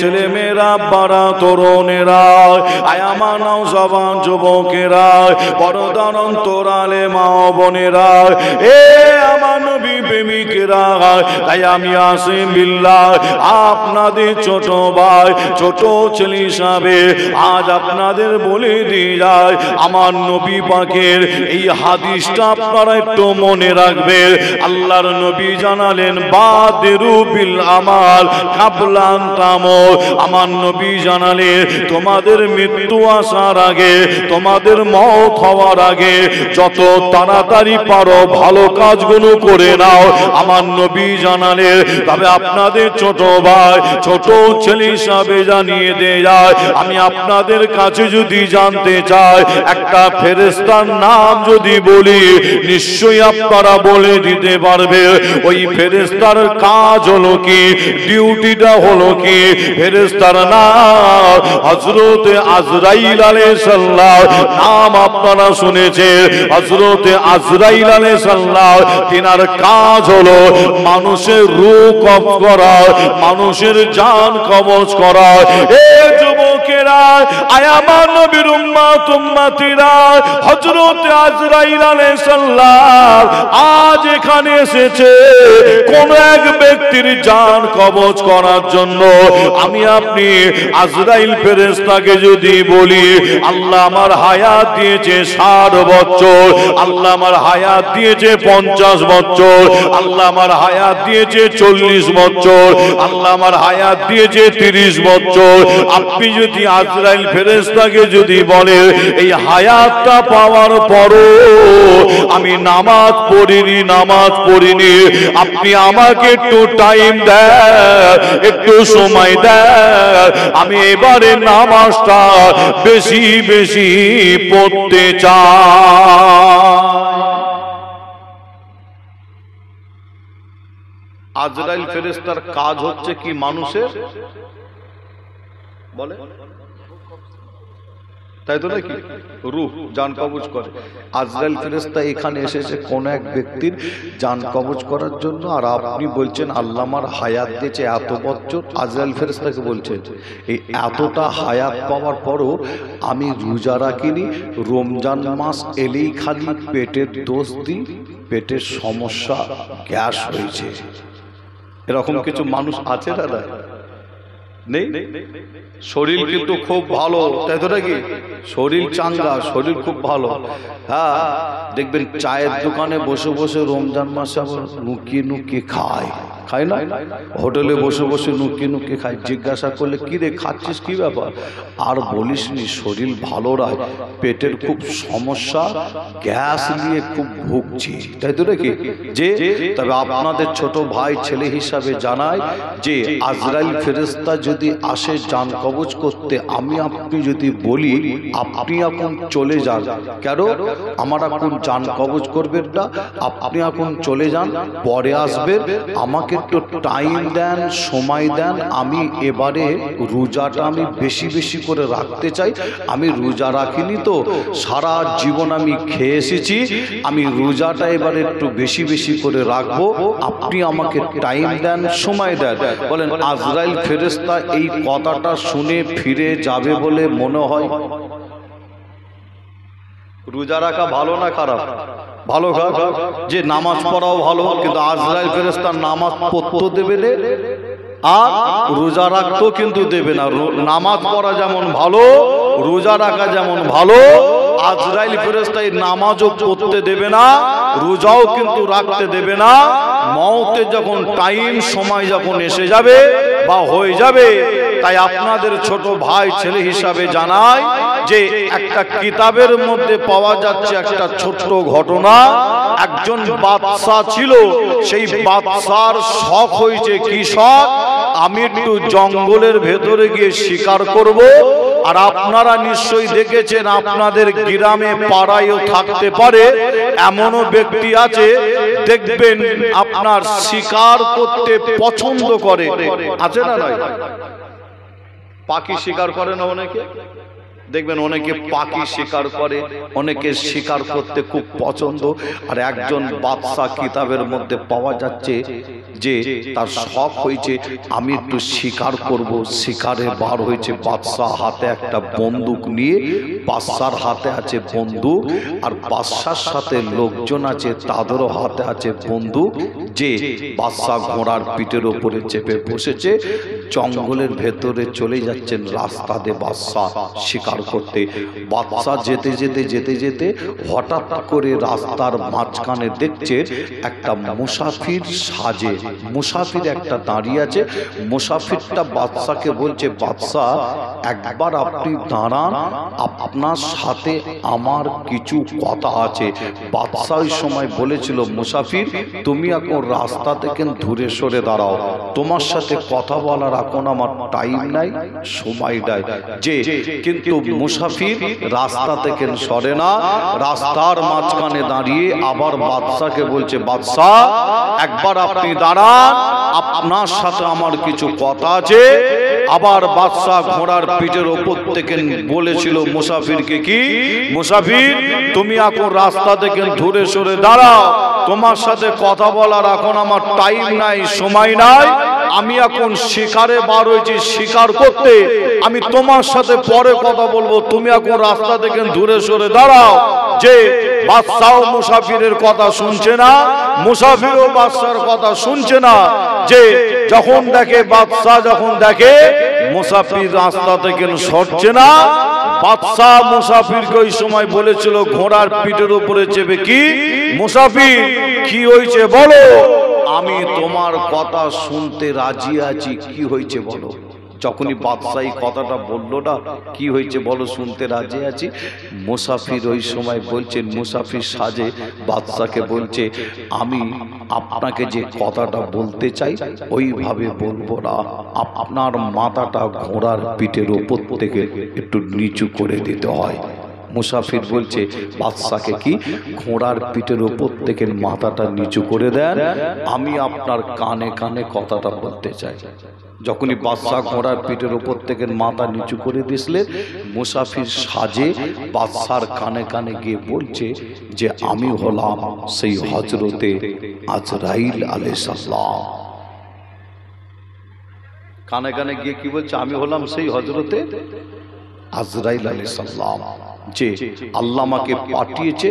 ছেলে মেয়েরা, বাড়া তরুণেরা, আয় আমার নওজওয়ান যুবকেরা, পর্দার অন্তরালে মা বোনেরা, এ আমার নবী প্রেমিকেরা, তাই আমি আসিম বিল্লাহ আপনাদের ছোট ভাই, ছোট ছেলে হিসাবে আজ আপনাদের বলে দিয়ে যায়, আমার নবী পাকের এই হাদিসটা আপনারা একটু মনে রাখবেন। আল্লাহর নবী জানালেন বাদিরু বিল আমাল কাবলা আন তামুত, আমার নবী জানালেন তোমাদের মৃত্যু আসার আগে, তোমাদের মওত হওয়ার আগে যত তাড়াতাড়ি পারো ভালো কাজগুলো করে নাও। আমার নবী জানালেন তবে আপনাদের ছোট ভাই, ছোট ছেলে হিসাবে জানিয়ে দেয় যায়, আমি আপনাদের কাছে যদি জানতে চাই একটা ফেরেশতার নাম যদি বলি, নিশ্চয়ই আপনারা বলে দিতে পারবে ওই ফেরেশতার কাজ হলো কি, ডিউটিটা হলো কি। ফেরেশতার নাম হযরত আজরাইল আলাইহিস সালাম, নাম আপনারা শুনেছেন হযরত আজরাইল আলাইহিস সালাম। তিনার কাজ হলো মানুষের রূহ কবজ করা, মানুষের জান কবজ করা। এ যুবকেরা, আয় আমার নবীর উম্মত উম্মতিরা, হযরত আজরাইল আলাইহিস সালাম আজ এখানে এসেছে কোন এক ব্যক্তির জান কবজ করার জন্য। আমি আপনি আজরাইল ফেরেশতাকে যদি বলি আল্লাহ আমার হায়াত দিয়েছে 60 বছর, আল্লাহ আমার হায়াত দিয়েছে 50 বছর, আল্লাহ আমার হায়াত দিয়েছে 40 বছর, আল্লাহ আমার হায়াত দিয়েছে 30 বছর, আপনি যদি আজরাইল ফেরেশতাকে যদি বলে এই হায়াতটা পাওয়ার পরও আমি নামাজ পড়িনি, আপনি আমাকে একটু টাইম দেন, একটু সময় দেন, আমি এবারে নামাজটা বেশি বেশি পড়তে চাই। আজরাইল ফেরেশতার কাজ হচ্ছে কি, মানুষের বলে তাই তো নাকি, রূহ জান কবজ করে। আজরাইল ফেরেশতা এখানে এসেছে কোন এক ব্যক্তির জান কবজ করার জন্য, আর আপনি বলছেন আল্লাহ আমার হায়াত দিয়েছে এত বছর। আজরাইল ফেরেশতাকে বলছেন এই এতটা হায়াত পাওয়ার পরও আমি রোজা রাখিনি, রমজান মাস এলেই খালি পেটের দোষ দিই, পেটের সমস্যা, গ্যাস হয়েছে। এরকম কিছু মানুষ আছে দাদা? নেই। শরীর কিন্তু খুব ভালো, তাই তো নাকি, শরীর চাঙ্গা, শরীর খুব ভালো। হ্যাঁ, দেখবেন চায়ের দোকানে বসে বসে রমজান মাসে আবার নুকিয়ে খায় না, হোটেলে বসে বসে নুকিয়ে খায়। জিজ্ঞাসা করলে কি রে খাচ্ছিস, কি ব্যাপার? আর বলিস নি, শরীর ভালো রাখ, পেটের খুব সমস্যা, গ্যাস নিয়ে খুব ভুগছি, তাই তো নাকি। যে তবে আপনাদের ছোট ভাই ছেলে হিসাবে জানায় যে আজরাইল ফেরেশতা যদি আসে জান কবজ করতে, আমি আপনি যদি বলি আপনি এখন চলে যান, কেন আমার এখন জান কবজ করবেন না, আপনি এখন চলে যান, পরে আসবেন, আমাকে একটু টাইম দেন, সময় দেন, আমি এবারে রোজাটা আমি বেশি বেশি করে রাখতে চাই। আমি রোজা রাখিনি তো, সারা জীবন আমি খেয়ে এসেছি, আমি রোজাটা এবারে একটু বেশি বেশি করে রাখবো, আপনি আমাকে টাইম দেন, সময় দেন। বলেন আজরাইল ফেরেশতা এই কথাটা শুনে ফিরে যাবে বলে মনে হয়? রোজা রাখা ভালো না খারাপ? ভালো। যে নামাজ পড়াও ভালো, কিন্তু আজরাইল ফেরেশতা নামাজ পড়তে দেবে না আর রোজা রাখতেও কিন্তু দেবে না। নামাজ পড়া যেমন ভালো, রোজা রাখা যেমন ভালো, আজরাইল ফেরেশতা নামাজও পড়তে দেবে না, রোজাও কিন্তু রাখতে দেবে না। মওতের যখন টাইম, সময় যখন এসে যাবে বা হয়ে যাবে, তাই আপনাদের ছোট ভাই ছেলে হিসাবে জানাই যে একটা কিতাবের মধ্যে পাওয়া যাচ্ছে একটা ছোট্ট ঘটনা। একজন বাদশা ছিল, সেই বাদশার শখ হয়েছে কি শখ, আমি একটু জঙ্গলের ভেতরে গিয়ে শিকার করব। আর আপনারা নিশ্চয়ই দেখেছেন, আপনাদের গ্রামে পাড়ায়ও থাকতে পারে এমনও ব্যক্তি আছে, দেখবেন আপনার শিকার করতে পছন্দ করে, আছে না? নয়, পাখি শিকার করে না অনেকে, দেখবেন অনেকে পাখি শিকার করে, অনেকে শিকার করতে খুব পছন্দ। আর একজন বাদশা কিতাবের মধ্যে পাওয়া যাচ্ছে যে তার শখ হয়েছে আমি একটু শিকার করব। শিকারে বার হয়েছে, বাদশা হাতে একটা বন্দুক নিয়ে, বাদশার হাতে আছে বন্দুক, আর বাদশার সাথে লোকজন আছে তাদেরও হাতে আছে বন্দুক। যে বাদশা ঘোড়ার পিঠের উপরে চেপে বসেছে, জঙ্গলের ভেতরে চলে যাচ্ছেন রাস্তা দিয়ে বাদশা শিকার করতে। বাদশা যেতে যেতে যেতে যেতে হঠাৎ করে রাস্তার মাঝখানে দেখছে একটা মুসাফির সাজে, মুসাফির একটা দাঁড়িয়ে আছে। মুসাফিরটা বাদশাকে বলছে, বাদশা একবার আপনি দাঁড়ান, আপনার সাথে আমার কিছু কথা আছে। বাদশা ওই সময় বলেছিল, মুসাফির তুমি এখন রাস্তা থেকে দূরে সরে দাঁড়াও, তোমার সাথে কথা বলার এখন আমার টাইম নাই, সময় নাই। যে কিন্তু মুসাফির রাস্তা থেকে সরে না, রাস্তার মাঝখানে দাঁড়িয়ে আবার বাদশাকে বলছে, বাদশা একবার আপনি দাঁড়ান, আপনার সাথে আমার কিছু কথা আছে। আবার বাদশা ঘোড়ার পিঠের ওপর থেকে বলেছিল মুসাফিরকে, কি মুসাফির তুমি এখন রাস্তা থেকে দূরে সরে দাঁড়াও, তোমার সাথে কথা বলার এখন আমার টাইম নাই, সময় নাই, আমি এখন শিকারে বার হয়েছি শিকার করতে, আমি তোমার সাথে পরে কথা বলবো, তুমি এখন রাস্তা থেকে দূরে সরে দাঁড়াও। যে বাদশাও মুসাফিরের কথা শুনছে না, মুসাফিরও বাদশার কথা শুনছে না। যে যখন দেখে বাদশা যখন দেখে মুসাফির রাস্তা থেকে সরছে না, বাদশা মুসাফিরকে ওই সময় বলেছিল ঘোড়ার পিঠের উপরে চেপে, কি মুসাফির কি হয়েছে বলো, আমি তোমার কথা শুনতে রাজি আছি, কি হয়েছে বলো। যখনই বাদশা এই কথাটা বললো না, কি হয়েছে বলো, শুনতে রাজি আছি। মুসাফির ওই সময় বলছেন, মুসাফির সাজে বাদশাকে বলছে, আমি আপনাকে যে কথাটা বলতে চাই ওইভাবে বলবো না, আপনার মাথাটা ঘোড়ার পিঠের ওপর থেকে একটু নিচু করে দিতে হয়। মুসাফির বলছে বাদশাকে, কি ঘোড়ার পিঠের ওপর থেকে মাথাটা নিচু করে দেন, আমি আপনার কানে কানে কথাটা বলতে চাই। যখনই বাদশা ঘোড়ার পিঠের ওপর থেকে মাথা নিচু করে দিয়েছিলেন, মুসাফির সাজে বাদশার কানে কানে গিয়ে বলছে যে আমি হলাম সেই হযরতে আজরাইল আলাইহিস সালাম। কানে কানে গিয়ে কি বলছে, আমি হলাম সেই হযরতে আজরাইল আলাইহিস সালাম, যে আল্লাহ আমাকে পাঠিয়েছে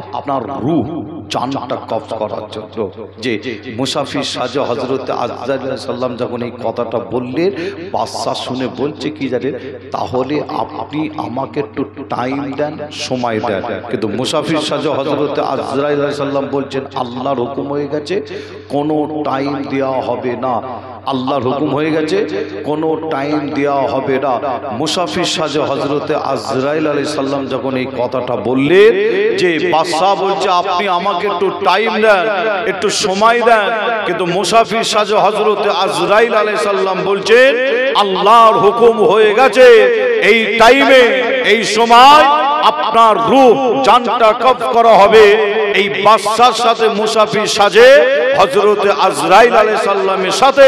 আপনার রূহ জানটা কবজ করার জন্য। যে মুসাফির সাজে হযরতে আজরাইল আলাইহিস সালাম যখন এই কথাটা বললেন, বাদশা শুনে বলছে কি জানেন, তাহলে আপনি আমাকে একটু টাইম দেন, সময় দেন। কিন্তু মুসাফির সাজে হযরতে আজরাইল আলাইহিস সালাম বলছেন, আল্লাহর হুকুম হয়ে গেছে, কোনো টাইম দেওয়া হবে না, আল্লাহর হুকুম হয়ে গেছে, কোনো টাইম দেওয়া হবে না। মুসাফির সাজে হযরতে আজরাইল আলাইহিস সালাম যখন এই কথাটা বললেন, যে বাদশা বলছে আপনি আমাকে একটু টাইম দেন, একটু সময় দেন। কিন্তু মুসাফির সাজে হযরতে আজরাইল আলাইহিস সালাম বলছেন, আল্লাহর হুকুম হয়ে গেছে, এই টাইমে এই সময় আপনার রূহ জানটা কবজ করা হবে। এই বাদশার সাথে মুসাফির সাজে হযরতে আজরাইল আলাইহিস সালামের সাথে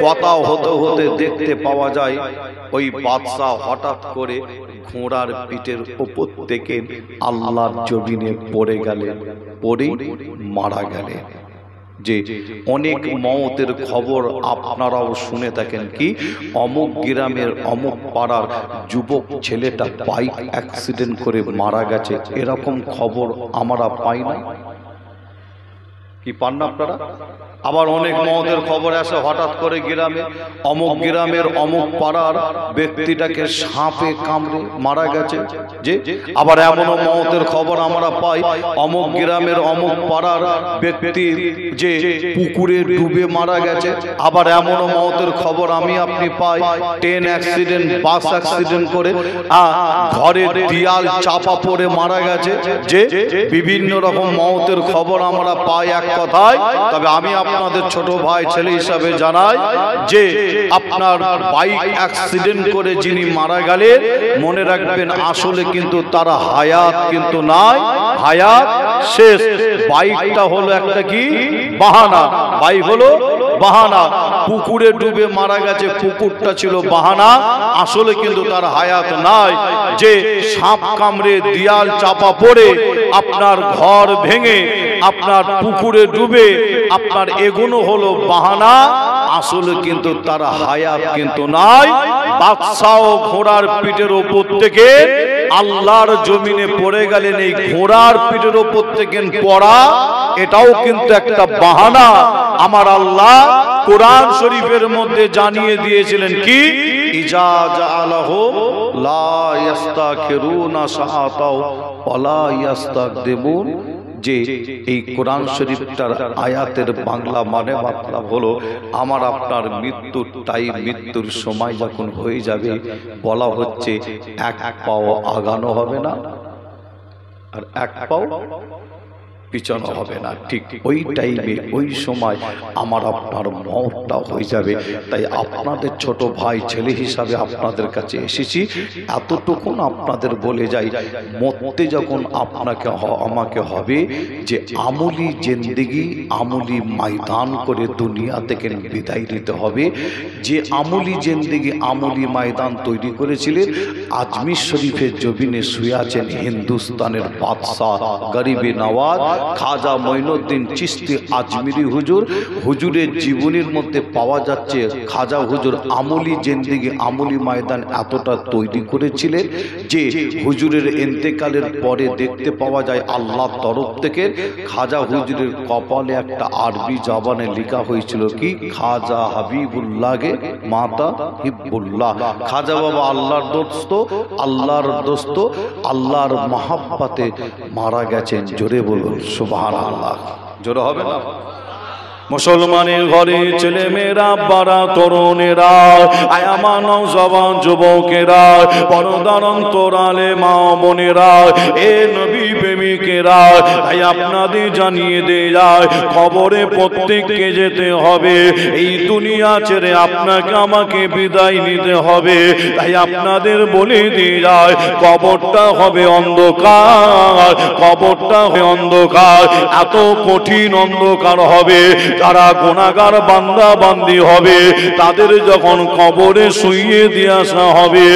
কথা হতে হতে দেখতে পাওয়া যায় ওই বাদশা হঠাৎ করে ঘোড়ার পিঠের উপর থেকে আল্লাহর জমিনে পড়ে গেলেন, পড়ে মারা গেলেন। যে অনেক মওতের খবর আপনারাও শুনে থাকেন, কি অমুক গ্রামের অমুক পাড়ার যুবক ছেলেটা বাইক অ্যাক্সিডেন্ট করে মারা গেছে, এরকম খবর আমরা পাই না, কি পান না আপনারা? আবার অনেক মওতের খবর আসে হঠাৎ করে গ্রামে, অমুক গ্রামের অমুক পাড়ার ব্যক্তিটাকে সাপে কামড়ে মারা গেছে। যে আবার এমনও মওতের খবর আমরা পাই, অমুক গ্রামের অমুক পাড়ার ব্যক্তি যে পুকুরে ডুবে মারা গেছে। আবার এমনও মওতের খবর আমি আপনি পাই, ট্রেন অ্যাক্সিডেন্ট, বাস অ্যাক্সিডেন্ট করে ঘরের দেয়াল চাপা পড়ে মারা গেছে। যে বিভিন্ন রকম মওতের খবর আমরা পাই এক কথায়। তবে আমি আপনাদের ছোট ভাই ছেলে হিসাবে জানাই, যে আপনার বাইক অ্যাক্সিডেন্ট করে যিনি মারা গেলেন, মনে রাখবেন আসলে কিন্তু তারা হায়াত কিন্তু নাই, হায়াত শেষ। বাইকটা হলো একটা কি বাহানা, বাইক হলো বাহানা। পুকুরে ডুবে মারা গেছে, পুকুরটা ছিল বাহানা, আসলে কিন্তু তার হায়াত নাই। যে সাপ কামড়ে দেয়াল চাপা পড়ে আপনার ঘর ভেঙে আপনার পুকুরে ডুবে আপনার এগুলো হলো বাহানা, আসলে কিন্তু তার হায়াত কিন্তু নাই। বাদশা ও ঘোড়ার পিঠের উপর থেকে আল্লাহর জমিনে পড়ে গেলেন, এই ঘোড়ার পিঠের উপর থেকে পড়া এটাও কিন্তু একটা বাহানা। আমার আল্লাহ কোরআন শরীফের মধ্যে জানিয়ে দিয়েছিলেন কি, ইজা জাআলাহু লা ইস্তাখিরুনা সাআতাও ওয়ালা ইস্তাকদিমুন। যে এই কোরআন শরীফটার আয়াতের বাংলা মানে মতলব হলো, আমার আপনার মৃত্যুর টাইম, মৃত্যুর সময় যখন হয়ে যাবে, বলা হচ্ছে এক পাও আগানো হবে না আর এক পাও পিছানো হবে না। ঠিক ওই টাইমে ওই সময় আমার আপনার মওতটা হয়ে যাবে। তাই আপনাদের ছোট ভাই ছেলে হিসাবে আপনাদের কাছে এসেছি, এতটুকুন আপনাদের বলে যাই, মরতে যখন আপনাকে আমাকে হবে, যে আমলি জিন্দেগি আমলি ময়দান করে দুনিয়া থেকে বিদায় নিতে হবে। যে আমলি জিন্দেগি আমলি ময়দান তৈরি করেছিলেন, আজমির শরীফের জমিনে শুয়ে আছেন হিন্দুস্তানের বাদশাহ গরিবে নওয়াজ খাজা মঈনুদ্দিন চিশতি আজমিরি হুজুর। হুজুরের জীবনীর মধ্যে পাওয়া যাচ্ছে খাজা হুজুর আমলি জিন্দেগি আমলি ময়দান এতটা তৈরি করেছিলেন যে হুজুরের ইন্তেকালের পরে দেখতে পাওয়া যায় আল্লাহর তরফ থেকে খাজা হুজুরের কপালে একটা আরবি জবানে লেখা হয়েছিল কি, খাজা হাবিবুল্লাহকে মাতা হিব্বুল্লাহ। খাজা বাবা আল্লাহর দোস্ত, আল্লাহর দোস্ত, আল্লাহর মহাব্বতে মারা গেছেন। জোরে বলুন সুবহানাল্লাহ। জোরে হবে না? মুসলমানের ঘরে ছেলে মেয়েরা, বাড়া তরুণেরা, আয়ামা নওজওয়ান যুবকেরা, পর্দার অন্তরালে মা বোনেরা, এ নবী প্রেমিকেরা, তাই আপনাদের জানিয়ে দিয়ে যায়, কবরে প্রত্যেককে যেতে হবে। এই দুনিয়া ছেড়ে আপনাকে আমাকে বিদায় নিতে হবে। তাই আপনাদের বলে দিয়ে যায়, কবরটা হবে অন্ধকার, কবরটা হবে অন্ধকার, এত কঠিন অন্ধকার হবে। যারা গুনাহগার বান্দা বান্দি হবে, তাদের যখন কবরে শুইয়ে দিয়ে আসা হবে,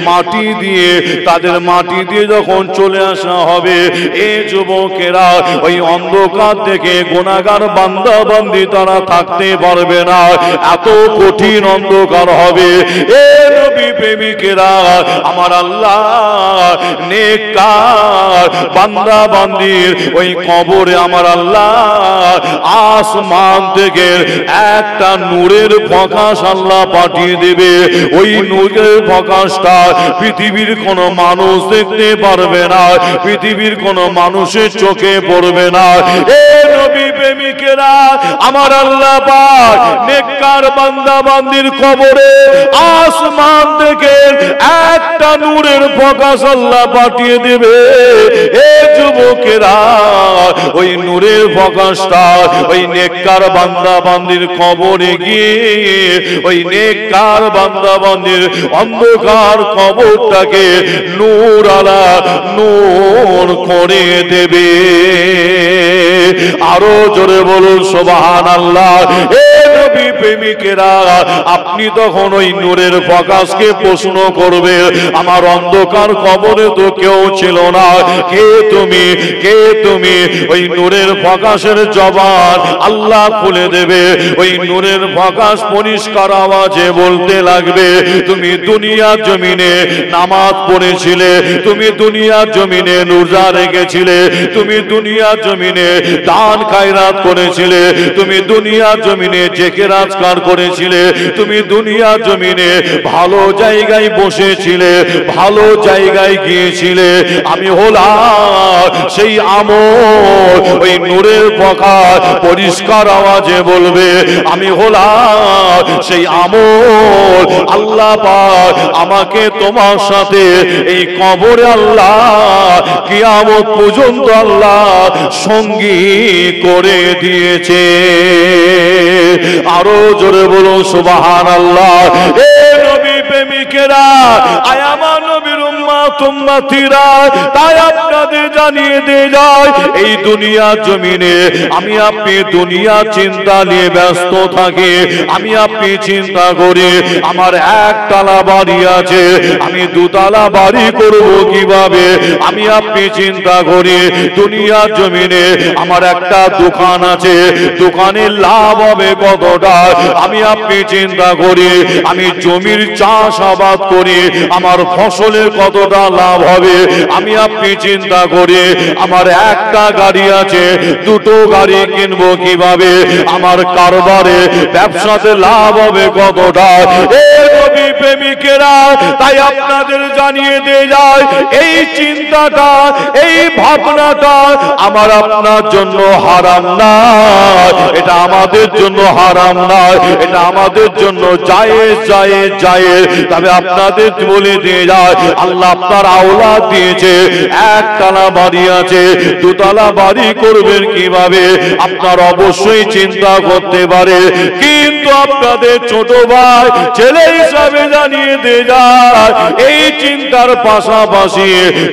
মাটি দিয়ে, তাদের মাটি দিয়ে যখন চলে আসা হবে, এ যুবকেরা ওই অন্ধকার থেকে গুনাহগার বান্দা বান্দি তারা থাকতে পারবে না, এত কঠিন অন্ধকার হবে। এ নবী প্রেমিকেরা, আমার আল্লাহ নেককার বান্দা বান্দির ওই কবরে আমার আল্লাহ আসমান থেকে একটা নূরের প্রকাশ আল্লাহ পাঠিয়ে দেবে। ওই নূরের প্রকাশটা পৃথিবীর কোন মানুষ দেখতে পারবে না, পৃথিবীর কোন মানুষের চোখে পড়বে না। এ নবী প্রেমিকেরা, আমার আল্লাহ পাক নেককার বান্দা বান্দির কবরে আসমান থেকে একটা নূরের প্রকাশ আল্লাহ পাঠিয়ে দেবে। এ যুবকেরা, ওই নূরের প্রকাশটা ওই নেককার বান্দা বান্দির কবরে গিয়ে ওই নেককার বান্দা বান্দির অন্ধকার কবরটাকে নূর আলা নূর করে দেবে। আরো জোরে বলুন সুবহানাল্লাহ। এ নবী প্রেমিকেরা, আপনি তখন ওই নূরের প্রকাশকে প্রশ্ন করবে, আমার অন্ধকার কবরে তো কেউ ছিল না, কে তুমি, কে তুমি? ওই নূরের প্রকাশের জবান আল্লাহ খুলে দেবে। ওই নূরের প্রকাশ পরিষ্কার আওয়াজে বলতে লাগবে, তুমি দুনিয়ার জমিনে নামাজ পড়েছিলে, তুমি দুনিয়ার জমিনে রোজা রেখেছিলে, তুমি দুনিয়ার জমিনে দান খায়রাত করেছিলে, তুমি দুনিয়ার জমিনে জেকের আজকার করেছিলে, তুমি দুনিয়ার জমিনে ভালো জায়গায় বসেছিলে, ভালো জায়গায় গিয়েছিলে। আমি হলাম সেই আমল, ওই নূরের প্রকাশ পরিষ্কার আওয়াজে বলবে, আমি হলাম সেই আমল। আল্লাহ পাক আমাকে তোমার সাথে এই কবরে আল্লাহ কিয়ামত পর্যন্ত আল্লাহ সঙ্গী করে দিয়েছে। আরো জোরে বলুন সুবহানাল্লাহ। এ নবী প্রেমিকেরা, আয়ামা নবীর উম্মাহ উম্মতিরা, তাই আপনাদের জানিয়ে দিয়ে যায় এই দুনিয়ার জমিনে আমি আপনি দুনিয়া চিন্তা নিয়ে ব্যস্ত থাকি। আমি আপনি চিন্তা করি আমার একতলা বাড়ি আছে, আমি দুতলা বাড়ি করব কিভাবে। আমি আপনি চিন্তা করি দুনিয়ার জমিনে আমার একটা দোকান আছে, দোকানের লাভ হবে কতটা। আমি আপনি চিন্তা করি আমি জমির চাষাবাদ করি আমার ফসলের কতটা লাভ হবে। আমি আপনি চিন্তা করি আমার একটা গাড়ি আছে, দুটো গাড়ি কিনবো কিভাবে, আমার কারবারে ব্যবসাতে লাভ হবে কতটা। এই নবী প্রেমিকেরা, তাই আপনাদের জানিয়ে দিয়ে যায় এই চিন্তাটা, এই ভাবনাটা আমার আপনার জন্য হারাম না, এটা আমাদের জন্য হারাম না, এটা আমাদের জন্য জায়েজ জায়েজ জায়েজ। তবে আপনাদের বলে দিয়ে যায় আল্লাহ আপনার আওলাদ দিয়েছে, একতলা বাড়ি আছে, দুতলা বাড়ি করবেন কিভাবে আপনার অবশ্যই চিন্তা করতে পারে। কিন্তু আপনাদের ছোট ভাই ছেলে হিসাবে জানিয়ে দিয়ে যায় এই চিন্তার পাশাপাশি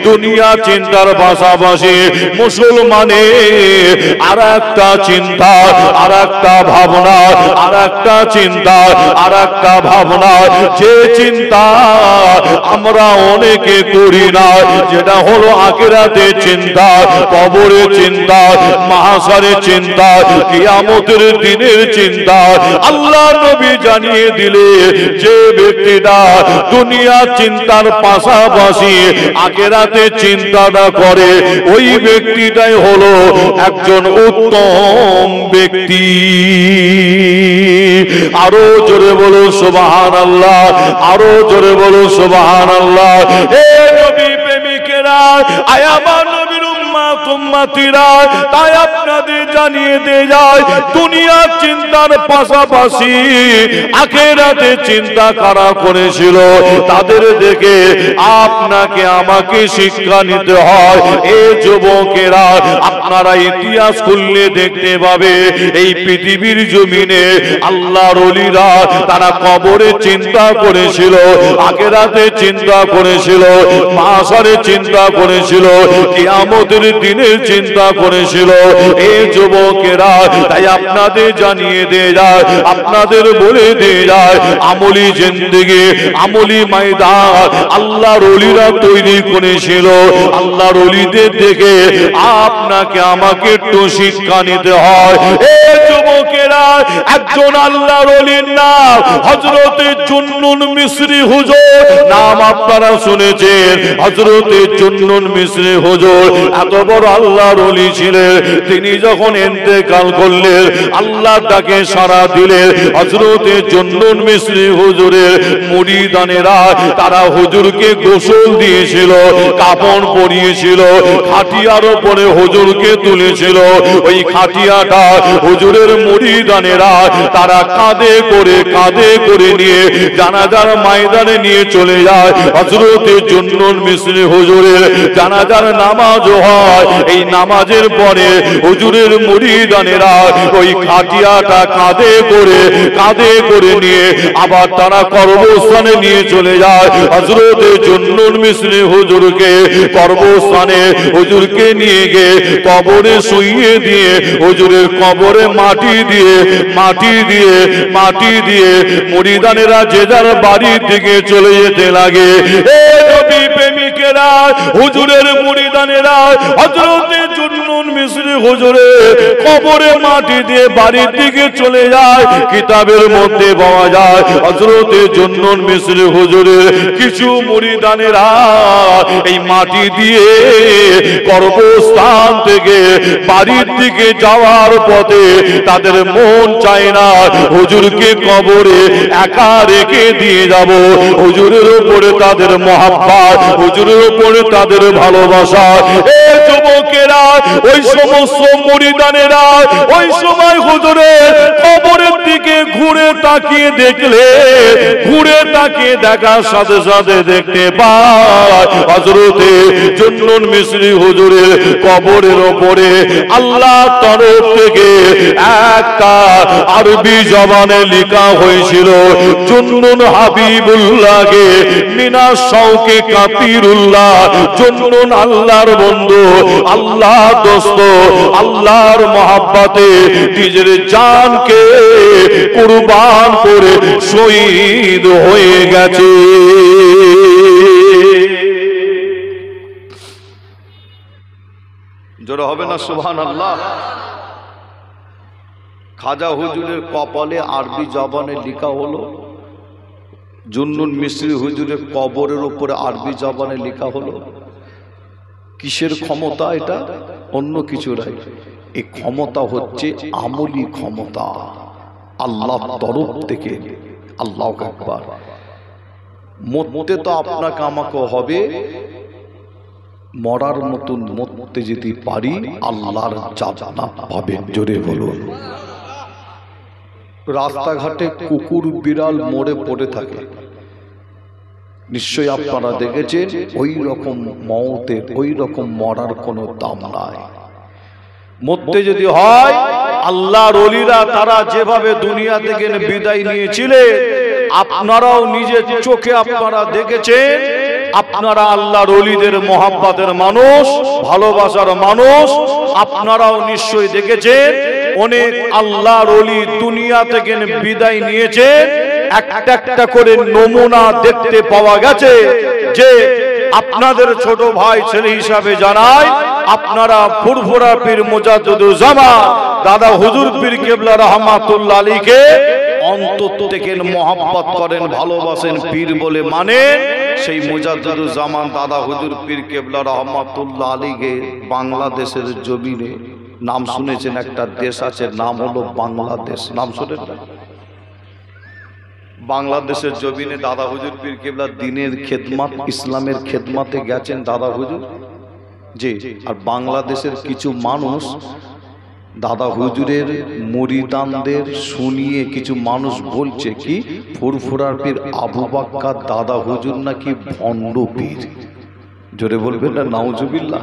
দুনিয়া চিন্তার পাশাপাশি মুসলমানের আর একটা চিন্তা, আর একটা ভাবনা, আর একটা চিন্তা, আর একটা ভাবনা, যে চিন্তা আমরা অনেকে করি না, যেটা হলো আখিরাতের চিন্তা, কবরের চিন্তা, মাহশারের চিন্তা, কিয়ামতের দিনের চিন্তা। আল্লাহ নবী জানিয়ে দিলে যে ব্যক্তিটা দুনিয়া চিন্তার পাশাপাশি আখিরাতের চিন্তাটা করে ওই ব্যক্তিটাই হলো একজন উত্তম ব্যক্তি। আরো জোরে বলো সুবহানাল্লাহ, আরো জোরে বলো সুবহানাল্লাহ। হে নবী প্রেমিকেরা, আয় আমার নবীর উম্মত উম্মতিরা, তাই আপনাদের জানিয়ে দিয়ে যায় দুনিয়ার চিন্তার পাশাপাশি আখিরাতের চিন্তা কারা করেছিল তাদের দেখে আপনাকে আমাকে শিক্ষা নিতে হয়। এ যুবকেরা, আপনারা ইতিহাস খুললে দেখতে পাবে এই পৃথিবীর জমিনে আল্লাহর ওলিরা তারা কবরে চিন্তা করেছিল, আখিরাতে চিন্তা করেছিল, মাহশারে চিন্তা করেছিল, কিয়ামতের দিনের চিন্তা করেছিল। এই যুবকেরা, তাই আপনাদের জানিয়ে দিয়ে যায়, আপনাদের বলে দিয়ে যায় আমলি জিন্দেগি, আমলি ময়দান আল্লাহর ওলিরা তৈরি করেছিল। আল্লাহর ওলিদের দেখে আপনাকে আমাকে একটু শিক্ষা নিতে হয়। এই যুবকেরা, একজন আল্লাহর ওলির নাম হযরতে জুন্নুন মিসরি হুজুর, নাম আপনারা শুনেছেন। হযরতে জুন্নুন মিসরি হুজুর এত বড় আল্লাহর ওলি ছিলেন, তিনি যখন ইন্তেকাল করলেন আল্লাহ তাকে সাড়া দিলেন। হযরতে জুন্নুন মিসরি হুজুরের মুরিদানেরা তারা হুজুরকে গোসল দিয়েছিল, কাফন পরিয়েছিল, খাটিয়ার উপরে হুজুরকে তুলেছিল। ওই খাটিয়াটা হুজুরের মুরিদানেরা তারা কাঁধে করে নিয়ে জানাজার ময়দানে নিয়ে চলে যায়। হযরতে জুন্নুন মিসরি হুজুরের জানাজার নামাজ হয়। এই নামাজের পরে হুজুরের মুরিদানেরা ওই খাটিয়াটা কাঁধে করে নিয়ে আবার তারা কবরস্থানে নিয়ে চলে যায়। হযরতে জুন্নুন মিসরি হুজুরকে কবরস্থানে হুজুরকে নিয়ে গিয়ে কবরে শুইয়ে দিয়ে হুজুরের কবরে মাটি দিয়ে মুরিদানেরা যে যার বাড়ির দিকে চলে যেতে লাগে। এ নবী প্রেমিকেরা, হুজুরের মুরিদানেরা হযরতে জুন্নুন মিসরি হুজুরের কবরে মাটি দিয়ে বাড়ির দিকে চলে যায়। কিতাবের মধ্যে পাওয়া যায় হযরতে জুন্নুন মিসরি হুজুরের কিছু মুরিদানেরা এই মাটি দিয়ে কবরস্থান থেকে বাড়ির দিকে যাওয়ার পথে তাদের মন চায় না হুজুরকে কবরে একা রেখে দিয়ে যাব। হুজুরের উপরে তাদের মহাব্বত, হুজুরের উপরে তাদের ভালোবাসা। এ যুবকেরা, ওই সমস্ত মুরিদানেরা ওই সময় হুজুরের কবরের দিকে ঘুরে তাকিয়ে দেখলে, ঘুরে তাকিয়ে দেখার সাথে সাথে দেখতে পায় হযরতে জুন্নুন মিসরি হুজুরের কবরের উপরে আল্লাহর তরফ থেকে একটা আরবি জবানে লেখা হয়েছিল, জুন্নুন হাবিবুল্লাহকে মিনাশ শাওকে কাতিরুল্লাহ, জুন্নুন আল্লাহর বন্ধু, আল্লাহর দোস্ত, আল্লাহর মহব্বতে নিজের জানকে কুরবান করে শহীদ হয়ে গেছে। জোরে হবে না সুবহানাল্লাহ? খাজা হুজুরের কপালে আরবি জবানে লেখা হলো, জুন্নুন মিসরি হুজুরের কবরের উপরে আরবি জবানে লেখা হলো। কিসের ক্ষমতা এটা? অন্য কিছু নাই, এই ক্ষমতা হচ্ছে আমলি ক্ষমতা, আল্লাহর তরফ থেকে। আল্লাহু আকবার। মরতে তো আপনাকে আমাকে হবে, মরার মতন মরতে যদি পারি আল্লাহর জান্নাত পাবেন। জোরে বলুন। রাস্তাঘাটে কুকুর বিড়াল মরে পড়ে থাকে, নিশ্চয়ই আপনারা দেখেছেন। ওই রকম মওতের, ওই রকম মরার কোনো দাম নাই। মরতে যদি হয়, আল্লাহর ওলিরা তারা যেভাবে দুনিয়া থেকে বিদায় নিয়েছিলেন, আপনারাও নিজের চোখে আপনারা দেখেছেন। আপনারা আল্লাহর ওলিদের মহব্বতের মানুষ, ভালোবাসার মানুষ, আপনারাও নিশ্চয়ই দেখেছেন অনেক আল্লাহর ওলি দুনিয়া থেকে বিদায় নিয়েছেন। একটা একটা করে নমুনা দেখতে পাওয়া গেছে। যে আপনাদের ছোট ভাই ছেলে হিসাবে জানাই, আপনারা ফুরফুরা পীর মুজাদ্দিদুজ্জামান দাদা হুজুর পীর কেবলা রহমাতুল্লাহ আলাইহিকে অন্তর থেকে মহব্বত করেন, ভালোবাসেন, পীর বলে মানেন। সেই মুজাদ্দিদুজ্জামান দাদা হুজুর পীর কেবলা রহমাতুল্লাহ আলাইহিকে বাংলাদেশের জমিনে, নাম শুনেছেন, একটা দেশ আছে নাম হলো বাংলাদেশ, নাম শুনেন? বাংলাদেশের জমিনে দাদা হুজুর পীর কেবলা দিনের খেদমত, ইসলামের খেদমতে গেছেন দাদা হুজুর। জি। আর বাংলাদেশের কিছু মানুষ দাদা হুজুরের মুরিদানদের শুনিয়ে কিছু মানুষ বলছে কি ফুরফুরার পীর আবু বাক্কার দাদা হুজুর নাকি ভণ্ড পীর। জোরে বলবেন না নাউজুবিল্লাহ।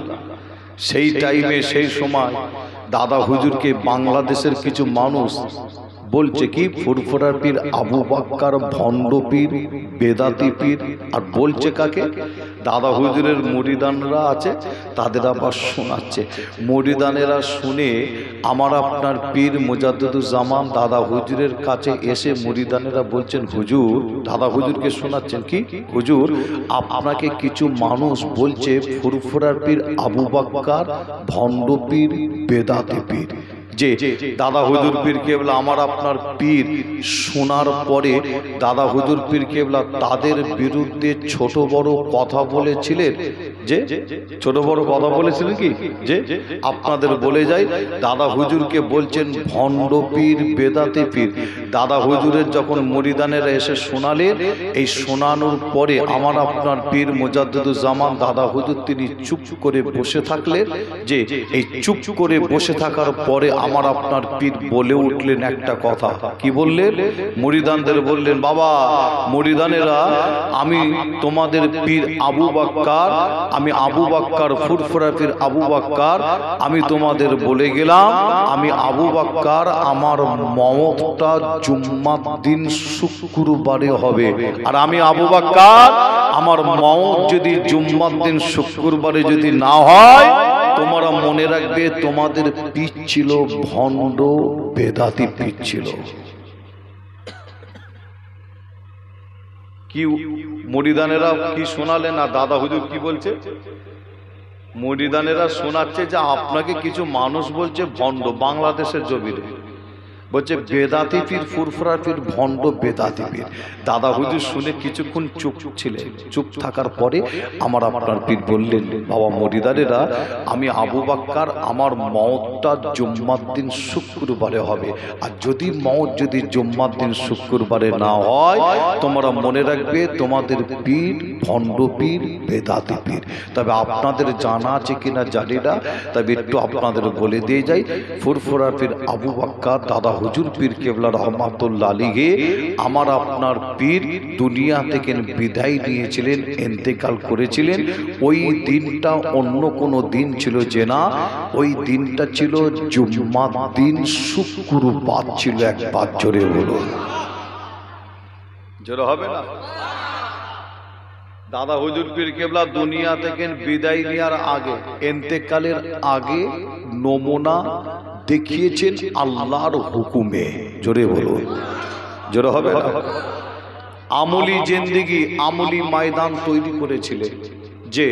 সেই টাইমে, সেই সময় দাদা হুজুরকে বাংলাদেশের কিছু মানুষ বলছে কি ফুরফুরার পীর আবু বাক্কার ভণ্ড পীর, বেদাতি পীর। আর বলছে কাকে? দাদা হুজুরের মুরিদানরা আছে, তাদের আবার শোনাচ্ছে। মুরিদানেরা শুনে আমার আপনার পীর মুজাদ্দিদুজ্জামান দাদা হুজুরের কাছে এসে মুরিদানেরা বলছেন, হুজুর, দাদা হুজুরকে শোনাচ্ছেন কি, হুজুর আপনাকে কিছু মানুষ বলছে ফুরফুরার পীর আবু বাক্কার ভণ্ড পীর, বেদাতি পীর। যে দাদা হুজুর পীর কেবলা আমার আপনার পীর শোনার পরে দাদা হুজুর পীর কেবলা তাদের বিরুদ্ধে ছোট বড় কথা বলেছিলেন। যে ছোট বড় কথা বলেছিলেন কি, যে আপনাদের বলে যাই, দাদা হুজুরকে বলছেন ভণ্ড পীর, বেদাতি পীর। দাদা হুজুরের যখন মুরিদানেরা এসে শোনালেন, এই শোনানোর পরে আমার আপনার পীর মুজাদ্দিদুজ্জামান দাদা হুজুর তিনি চুপ করে বসে থাকলেন। যে এই চুপ করে বসে থাকার পরে আমার আপনার পীর বলে উঠলেন একটা কথা। কি বললেন? মুরিদানদের বললেন, বাবা মুরিদানেরা, আমি তোমাদের পীর আবু বাক্কার, আমি আবু বাক্কার ফুরফুরা পীর আবু বাক্কার, আমি তোমাদের বলে গেলাম, আমি আবু বাক্কার আমার মওতটা জুম্মার দিন শুক্রবারে হবে। আর আমি আবু বাক্কার আমার মওত যদি জুম্মার দিন শুক্রবারে যদি না হয়, তোমরা মনে রাখবে তোমাদের পীর ছিল ভণ্ড, বেদাতি পীর ছিল। কি মুরিদানেরা কি শোনালেন? না দাদা হুজুর কি বলছে? মুরিদানেরা শোনাচ্ছে যে আপনাকে কিছু মানুষ বলছে ভণ্ড, বাংলাদেশের জমিনে। বলছে বেদাতি পীর, ফুরফুরা পীর, ভণ্ড বেদাতি পীর। দাদা হুজুর শুনে কিছুক্ষণ চুপ ছিলেন। চুপ থাকার পরে আমার আপনার পীর বললেন, বাবা মরিদারেরা, আমি আবু বাক্কার, আমার মওতটা জুম্মার দিন শুক্রবারে হবে। আর যদি মওত যদি জুম্মার দিন শুক্রবারে না হয়, তোমরা মনে রাখবে তোমাদের পীর ভণ্ড পীর, বেদাতি পীর। তবে আপনাদের জানা আছে কিনা জানি না, তবে একটু আপনাদের বলে দিয়ে যাই, ফুরফুরা পীর আবু বাক্কার দাদা হুজুর পীর কেবলা রহমাতুল্লাহ আলাইহি আমার আপনার পীর দুনিয়া থেকে বিদায় নিয়েছিলেন, ইন্তেকাল করেছিলেন। ওই দিনটা অন্য কোনো দিন ছিল যে না, ওই দিনটা ছিল জুম্মার দিন, শুক্রবার ছিল। একবার জোরে বলুন, জোরে হবে না? দাদা হুজুর পীর কেবলা দুনিয়া থেকে বিদায় নেওয়ার আগে, ইন্তেকালের আগে নমুনা দেখিয়েছেন আল্লাহর হুকুমে। জোরে বলুন, জোরে হবে না? আমলি জিন্দেগি, আমলি ময়দান তৈরি করেছিলেন যে।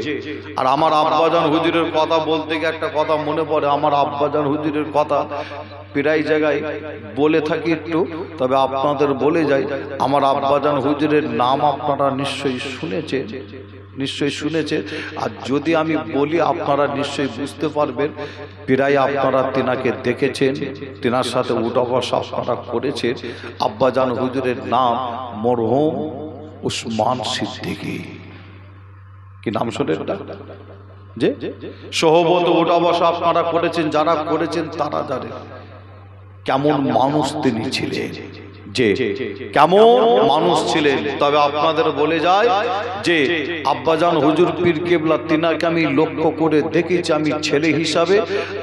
আর আমার আব্বাজান হুজুরের কথা বলতে গিয়ে একটা কথা মনে পড়ে। আমার আব্বাজান হুজুরের কথা প্রায় জায়গায় বলে থাকি একটু, তবে আপনাদের বলে যাই, আমার আব্বাজান হুজুরের নাম আপনারা নিশ্চয়ই শুনেছেন, নিশ্চয়ই শুনেছেন। আর যদি আমি বলি আপনারা নিশ্চয়ই বুঝতে পারবেন, প্রায় আপনারা তেনাকে দেখেছেন, তেনার সাথে উঠা বসা আপনারা করেছেন। আব্বাজান হুজুরের নাম মরহুম উসমান সিদ্দিকী। কি নাম শোনেন না? যে সহবত উঠা বসা আপনারা করেছেন, যারা করেছেন তারা জানেন কেমন মানুষ তিনি ছিলেন, যে কেমন মানুষ ছিলেন। তবে আপনাদের বলে যায় যে আব্বাজান হুজুর পীর কেবলা তিনাকে আমি লক্ষ্য করে দেখেছি আমি ছেলে হিসাবে,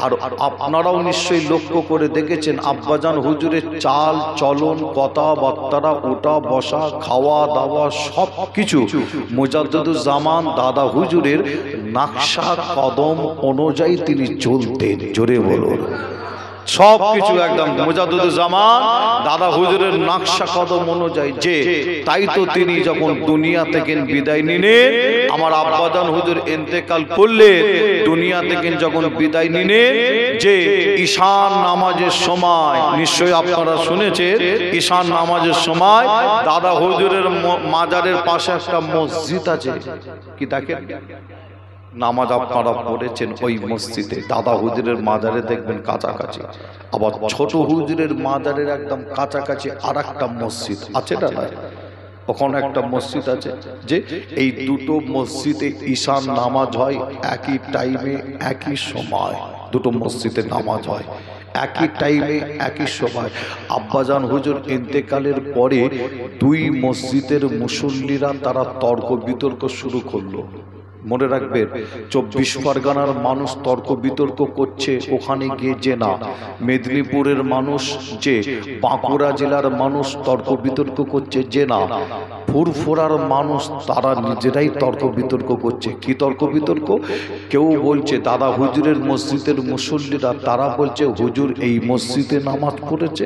আর আপনারাও নিশ্চয়ই লক্ষ্য করে দেখেছেন আব্বাজান হুজুরের চাল চলন, কথাবার্তা, ওঠা বসা, খাওয়া দাওয়া সব কিছু মুজাদ্দিদুজ্জামান দাদা হুজুরের নকশা কদম অনুযায়ী তিনি চলতেন। জোরে বলুন, সব কিছু একদম মুজাদ্দিদুজ্জামান দাদা হুজুরের নকশা কদম অনুযায়ী। যে তাই তো তিনি যখন দুনিয়া থেকে বিদায় নিলেন, আমার আব্বাজান হুজুর ইন্তেকাল করলেন, দুনিয়া থেকে যখন বিদায় নিলেন, যে ঈশান নামাজের সময়, নিশ্চয়ই আপনারা শুনেছেন, ঈশান নামাজের সময় দাদা হুজুরের মাজারের পাশে একটা মসজিদ আছে, কি দেখেন নামাজ আপনারা পড়েছেন ওই মসজিদে। দাদা হুজুরের মাজারে দেখবেন কাছাকাছি, আবার ছোট হুজুরের মাজারের একদম কাছাকাছি আর একটা মসজিদ আছে না, ওখানে একটা মসজিদ আছে। যে এই দুটো মসজিদে ঈশান নামাজ হয় একই টাইমে, একই সময়। দুটো মসজিদে নামাজ হয় একই টাইমে, একই সময়। আব্বাজান হুজুর ইন্তেকালের পরে দুই মসজিদের মুসল্লিরা তারা তর্ক বিতর্ক শুরু করলো। মনে রাখবেন, 24 পরগনার মানুষ তর্ক বিতর্ক করছে ওখানে গিয়ে যে না, মেদিনীপুরের মানুষ যে, বাঁকুড়া জেলার মানুষ তর্ক বিতর্ক করছে যে না, ফুরফুরার মানুষ তারা নিজেরাই তর্ক বিতর্ক করছে। কি তর্ক বিতর্ক? কেউ বলছে দাদা হুজুরের মসজিদের মুসল্লিরা তারা বলছে হুজুর এই মসজিদে নামাজ পড়েছে,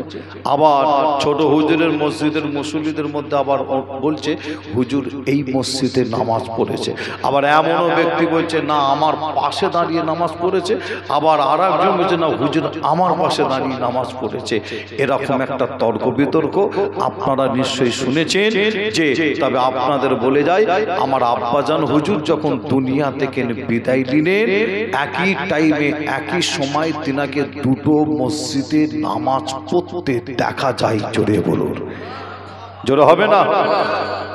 আবার ছোট হুজুরের মসজিদের মুসল্লিদের মধ্যে আবার বলছে হুজুর এই মসজিদে নামাজ পড়েছে। আবার এমনও ব্যক্তি বলছে না আমার পাশে দাঁড়িয়ে নামাজ পড়েছে, আবার আর একজন বলছে না হুজুর আমার পাশে দাঁড়িয়ে নামাজ পড়েছে। এরকম একটা তর্ক বিতর্ক আপনারা নিশ্চয়ই শুনেছেন। যে তবে আপনাদের বলে যায়, আমার আব্বাজান হুজুর যখন দুনিয়া থেকে বিদায় নিলেন, একই টাইমে একই সময় তিনাকে দুটো মসজিদে নামাজ পড়তে দেখা যায়। জোরে বলুন, জোরে হবে না?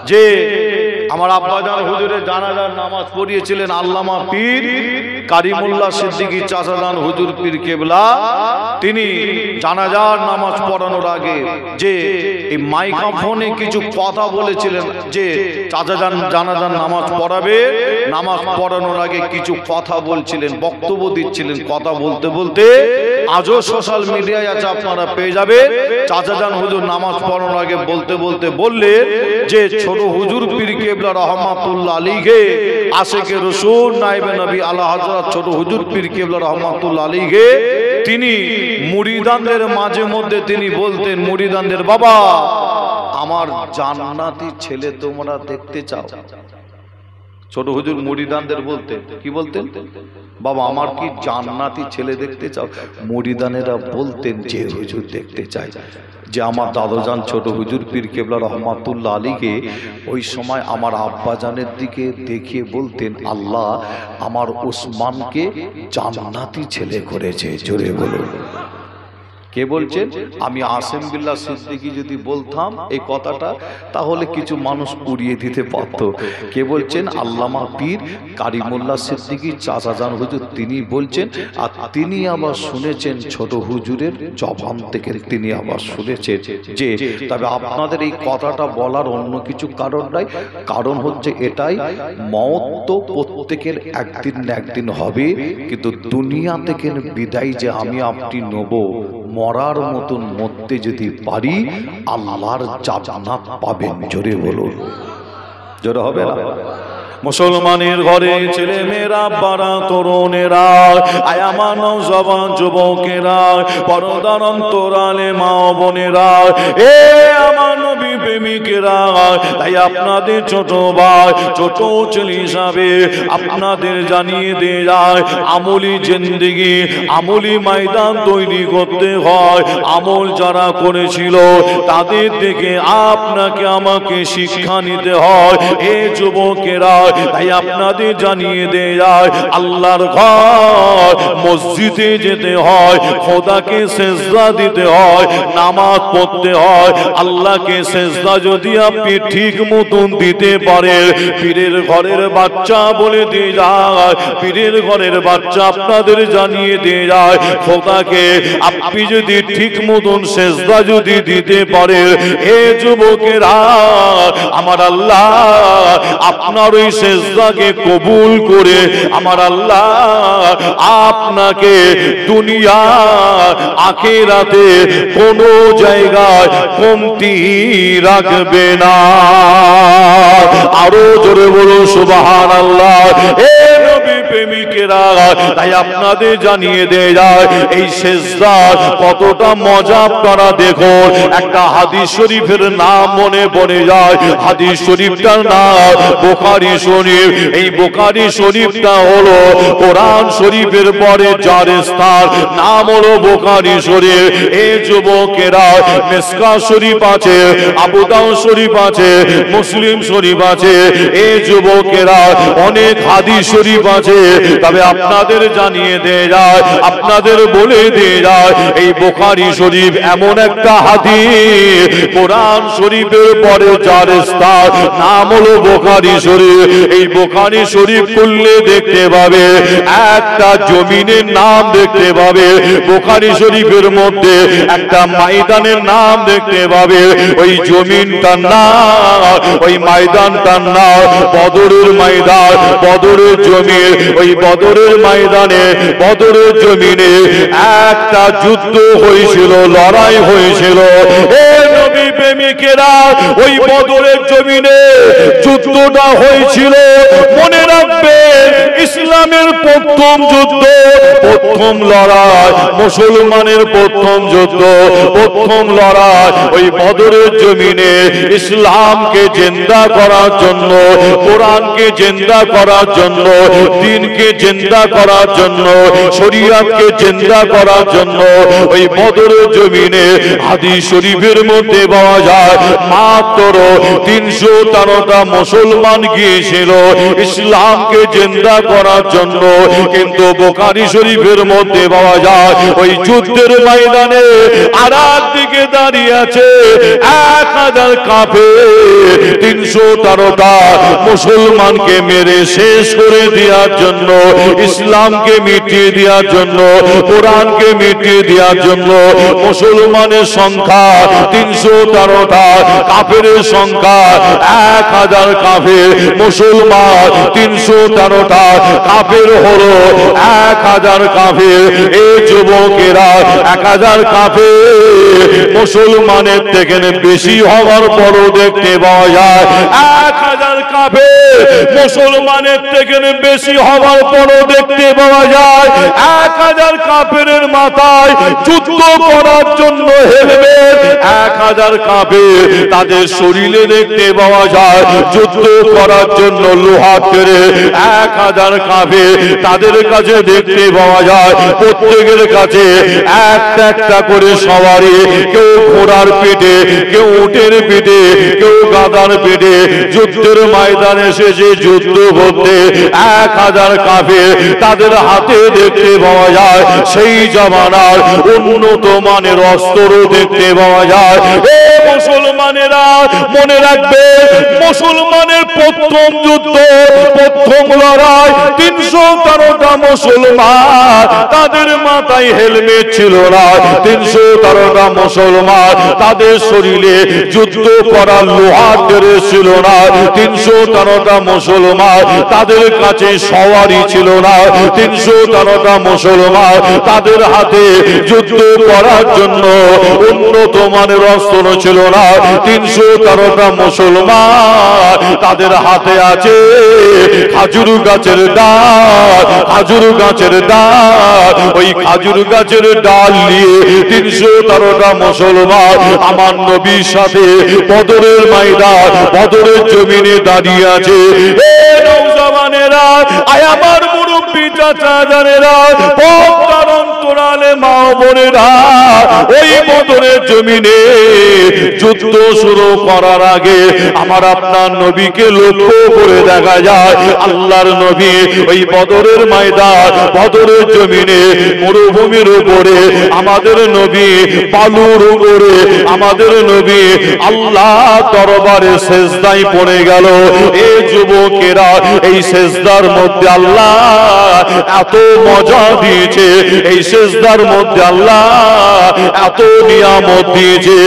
যে আমার আব্বাজান হুজুরের জানাজার নামাজ পড়িয়েছিলেন আল্লামা পীর কারিমুল্লাহ সিদ্দিকী চাচাজান হুজুর পীর কেবলা। তিনি জানাজার নামাজ পড়ানোর আগে যে এই মাইক্রোফোনে কিছু কথা বলেছিলেন, যে চাচাজান জানাজার নামাজ পড়াবে, নামাজ পড়ানোর আগে কিছু কথা বলছিলেন, বক্তব্য দিচ্ছিলেন। কথা বলতে বলতে আজও সোশ্যাল মিডিয়ায় আছে, আপনারা পেয়ে যাবেন। চাচাজান হুজুর নামাজ পড়ানোর আগে বলতে বলতে বললেন যে ছোট হুজুর পীর কেবলা রহমাতুল্লাহ আলাইহি আশিকে রাসূল নায়েবে নবী আলা হযরত ছোট হুজুর পীর কেবলা রহমাতুল্লাহ আলাইহি তিনি মুরিদানদের মাঝে মধ্যে তিনি বলতেন, মুরিদানদের বাবা আমার জান্নাতি ছেলে তোমরা দেখতে চাও? ছোট হুজুর মুরিদানদের বলতেন, কি বলতেন? বাবা আমার কি জান্নাতি ছেলে দেখতে চাও? মুরিদানেরা বলতেন যে হুজুর দেখতে চাই। যে আমার দাদাজান ছোট হুজুর পীর কেবলা রহমাতুল্লাহ আলীকে ওই সময় আমার আব্বাজানের দিকে দেখিয়ে বলতেন, আল্লাহ আমার ওসমানকে জান্নাতি ছেলে করেছে। জোরে বলুন। কে বলছেন? আমি আসেম বিল্লাহ সিদ্দিকী যদি বলতাম এই কথাটা তাহলে কিছু মানুষ উড়িয়ে দিতে পারত। কে বলছেন? আল্লামা পীর কারিমুল্লাহ সিদ্দিকী চাচাজান হুজুর তিনি বলছেন। আর তিনি আবার শুনেছেন ছোট হুজুরের জবান থেকে, তিনি আবার শুনেছেন যে তবে আপনাদের এই কথাটা বলার অন্য কিছু কারণ নাই। কারণ হচ্ছে এটাই, মওত তো প্রত্যেকের একদিন না একদিন হবে, কিন্তু দুনিয়া থেকে বিদায় যে আমি আপনি নেব, মরার মতন মরতে যদি পারি আল্লাহর জান্নাত পাবেন। জোরে বলুন। জোরে হবে না? মুসলমানের ঘরে ছেলে মেয়েরা, বাড়া তরুণেরা, আয়ামান জবান যুবকেরা, পর্দার অন্তরালে মা বোনেরা, এ আমার নবী প্রেমিকেরা, তাই আপনাদের ছোট ভাই ছোট ছেলে হিসাবে আপনাদের জানিয়ে দিয়ে যায়, আমলি জিন্দেগি আমলি ময়দান তৈরি করতে হয়। আমল যারা করেছিল তাদের থেকে আপনাকে আমাকে শিক্ষা নিতে হয়। এ যুবকেরা, তাই আপনাদের জানিয়ে দেয় যায়, আল্লাহর ঘর মসজিদে যেতে হয়, খোদাকে সেজদা দিতে হয়, নামাজ পড়তে হয়। আল্লাহকে সেজদা যদি আপনি ঠিক মতন দিতে পারেন, পীরের ঘরের বাচ্চা বলে দিয়ে যায়, পীরের ঘরের বাচ্চা আপনাদের জানিয়ে দিয়ে যায়, খোদাকে আপনি যদি ঠিক মতন সেজদা যদি দিতে পারেন, এ যুবকেরা আমার আল্লাহ আপনার ওই সেজদাকে কবুল করে আমার আল্লাহ আপনাকে দুনিয়া আখিরাতে কোনো জায়গায় কমতি রাখবে না। আরো জোরে বলুন সুবহানাল্লাহ। এ নবী প্রেমিকেরা, তাই আপনাদের জানিয়ে দেয় যায় এই সেজদা কতটা মজা আপনারা দেখুন। একটা হাদিস শরীফের নাম মনে পড়ে যায়, হাদিস শরীফটার নাম বুখারী শরীফ। এই বুখারী শরীফটা হলো কোরআন শরীফের পরে যার স্থান, নাম হলো বুখারী শরীফ। এই যুবকেরা, মিসকাত শরীফ আছে, আবু দাউদ শরীফ আছে, মুসলিম শরীফ আছে। এই যুবকেরা অনেক হাদিস শরীফ আছে, তবে আপনাদের জানিয়ে দিয়ে যায়, আপনাদের বলে দিয়ে যায়, এই বুখারী শরীফ এমন একটা হাদিস, কোরআন শরীফের পরে যার স্থান, নাম হলো বুখারী শরীফ। এই বুখারী শরীফ খুললে দেখতে পাবে একটা জমিনের নাম দেখতে পাবে, বুখারী শরীফের মধ্যে একটা ময়দানের নাম দেখতে পাবে। ওই জমিনটার নাম, ওই ময়দানটার নাম বদরের ময়দান, বদরের জমিন। ওই বদরের ময়দানে, বদরের জমিনে একটা যুদ্ধ হয়েছিল, লড়াই হয়েছিল। এ নবী প্রেমিকেরা, ওই বদরের জমিনে যুদ্ধটা হয়েছিল। মনে রাখবেন, ইসলামের প্রথম যুদ্ধ, প্রথম লড়াই, মুসলমানের প্রথম যুদ্ধ, প্রথম লড়াই ওই বদরের জমিনে। ইসলামকে জিন্দা করার জন্য, কোরআনকে জিন্দা করার জন্য, দ্বীনকে জিন্দা করার জন্য, শরীয়তকে জিন্দা করার জন্য ওই বদরের জমিনে হাদিস শরীফের মধ্যে পাওয়া যায় মাত্র 313টা মুসলমান গিয়েছিল ইসলামকে জিন্দা করার জন্য। কিন্তু বুখারী শরীফের মধ্যে পাওয়া যায় ওই যুদ্ধের ময়দানে আর একদিকে দাঁড়িয়ে আছে 1000 কাফের, 313টা মুসলমানকে মেরে শেষ করে দেওয়ার জন্য, ইসলামকে মিটিয়ে দেওয়ার জন্য, কোরআনকে মিটিয়ে দেওয়ার জন্য। মুসলমানের সংখ্যা 313টা, কাফেরের সংখ্যা 1000 কাফের। মুসলমান 313টা, কাফের হলো 1000 কাফের। এই যুবকেরা 1000 কাফের মুসলমানের থেকে বেশি হওয়ার পরও দেখতে পাওয়া যায় 1000 কাফের মুসলমানের থেকে বেশি হওয়ার পরও দেখতে পাওয়া যায় 1000 কাফেরের মাথায় যুদ্ধ করার জন্য হেলমেট, 1000 কাফের তাদের শরীরে দেখতে পাওয়া যায় যুদ্ধ করার জন্য লোহা কেড়ে 1000 কাফের তাদের কাছে দেখতে পাওয়া যায় প্রত্যেকের কাছে একটা একটা করে সওয়ারি, কেউ ঘোড়ার পিঠে, কেউ উটের পিঠে, কেউ গাধার পিঠে যুদ্ধের ময়দানে এসেছে যুদ্ধ করতে 1000 কাফের তাদের হাতে দেখতে পাওয়া যায় সেই জামানার উন্নত মানের অস্ত্র দেখতে পাওয়া যায়। এ মুসলমানেরা মনে রাখবে, মুসলমানের প্রথম যুদ্ধ, প্রথম লড়াই 313টা মুসলমান তাদের মাথায় হেলমেট ছিল না, 313টা মুসলমান তাদের শরীরে যুদ্ধ করার লোহার ড্রেস ছিল না, 313টা মুসলমান তাদের কাছে সওয়ারি ছিল না, 313টা মুসলমান তাদের হাতে যুদ্ধ করার জন্য উন্নত মানের অস্ত্র ছিল না, 313টা মুসলমান তাদের হাতে আছে খাজুর গাছের ডাল, খাজুর গাছের ডাল, ওই খাজুর গাছের ডাল নিয়ে 313টা মুসলমান আমার নবীর সাথে বদরের ময়দান, বদরের জমিনে দাঁড়িয়ে আছে। এ নওজওয়ানেরা, আয় আমার মুরব্বি চাচা জানেরা, পদ্মার অন্তরালে মা বোনেরা, ওই বদরের জমিনে যুদ্ধ শুরু করার আগে আমার আপনার নবীকে লক্ষ্য করে দেখা যায় আল্লাহর নবী ওই বদরের ময়দান, বদরের জমিনে মরুভূমির উপরে আমাদের নবী বালুর উপরে আমাদের নবী আল্লাহ দরবারে সেজদায় পড়ে গেল। এই যুবকেরা এই সেজদার মধ্যে আল্লাহ এত মজা দিয়েছে, এই সেজদার মধ্যে আল্লাহ এত নিয়ামত দিয়েছে।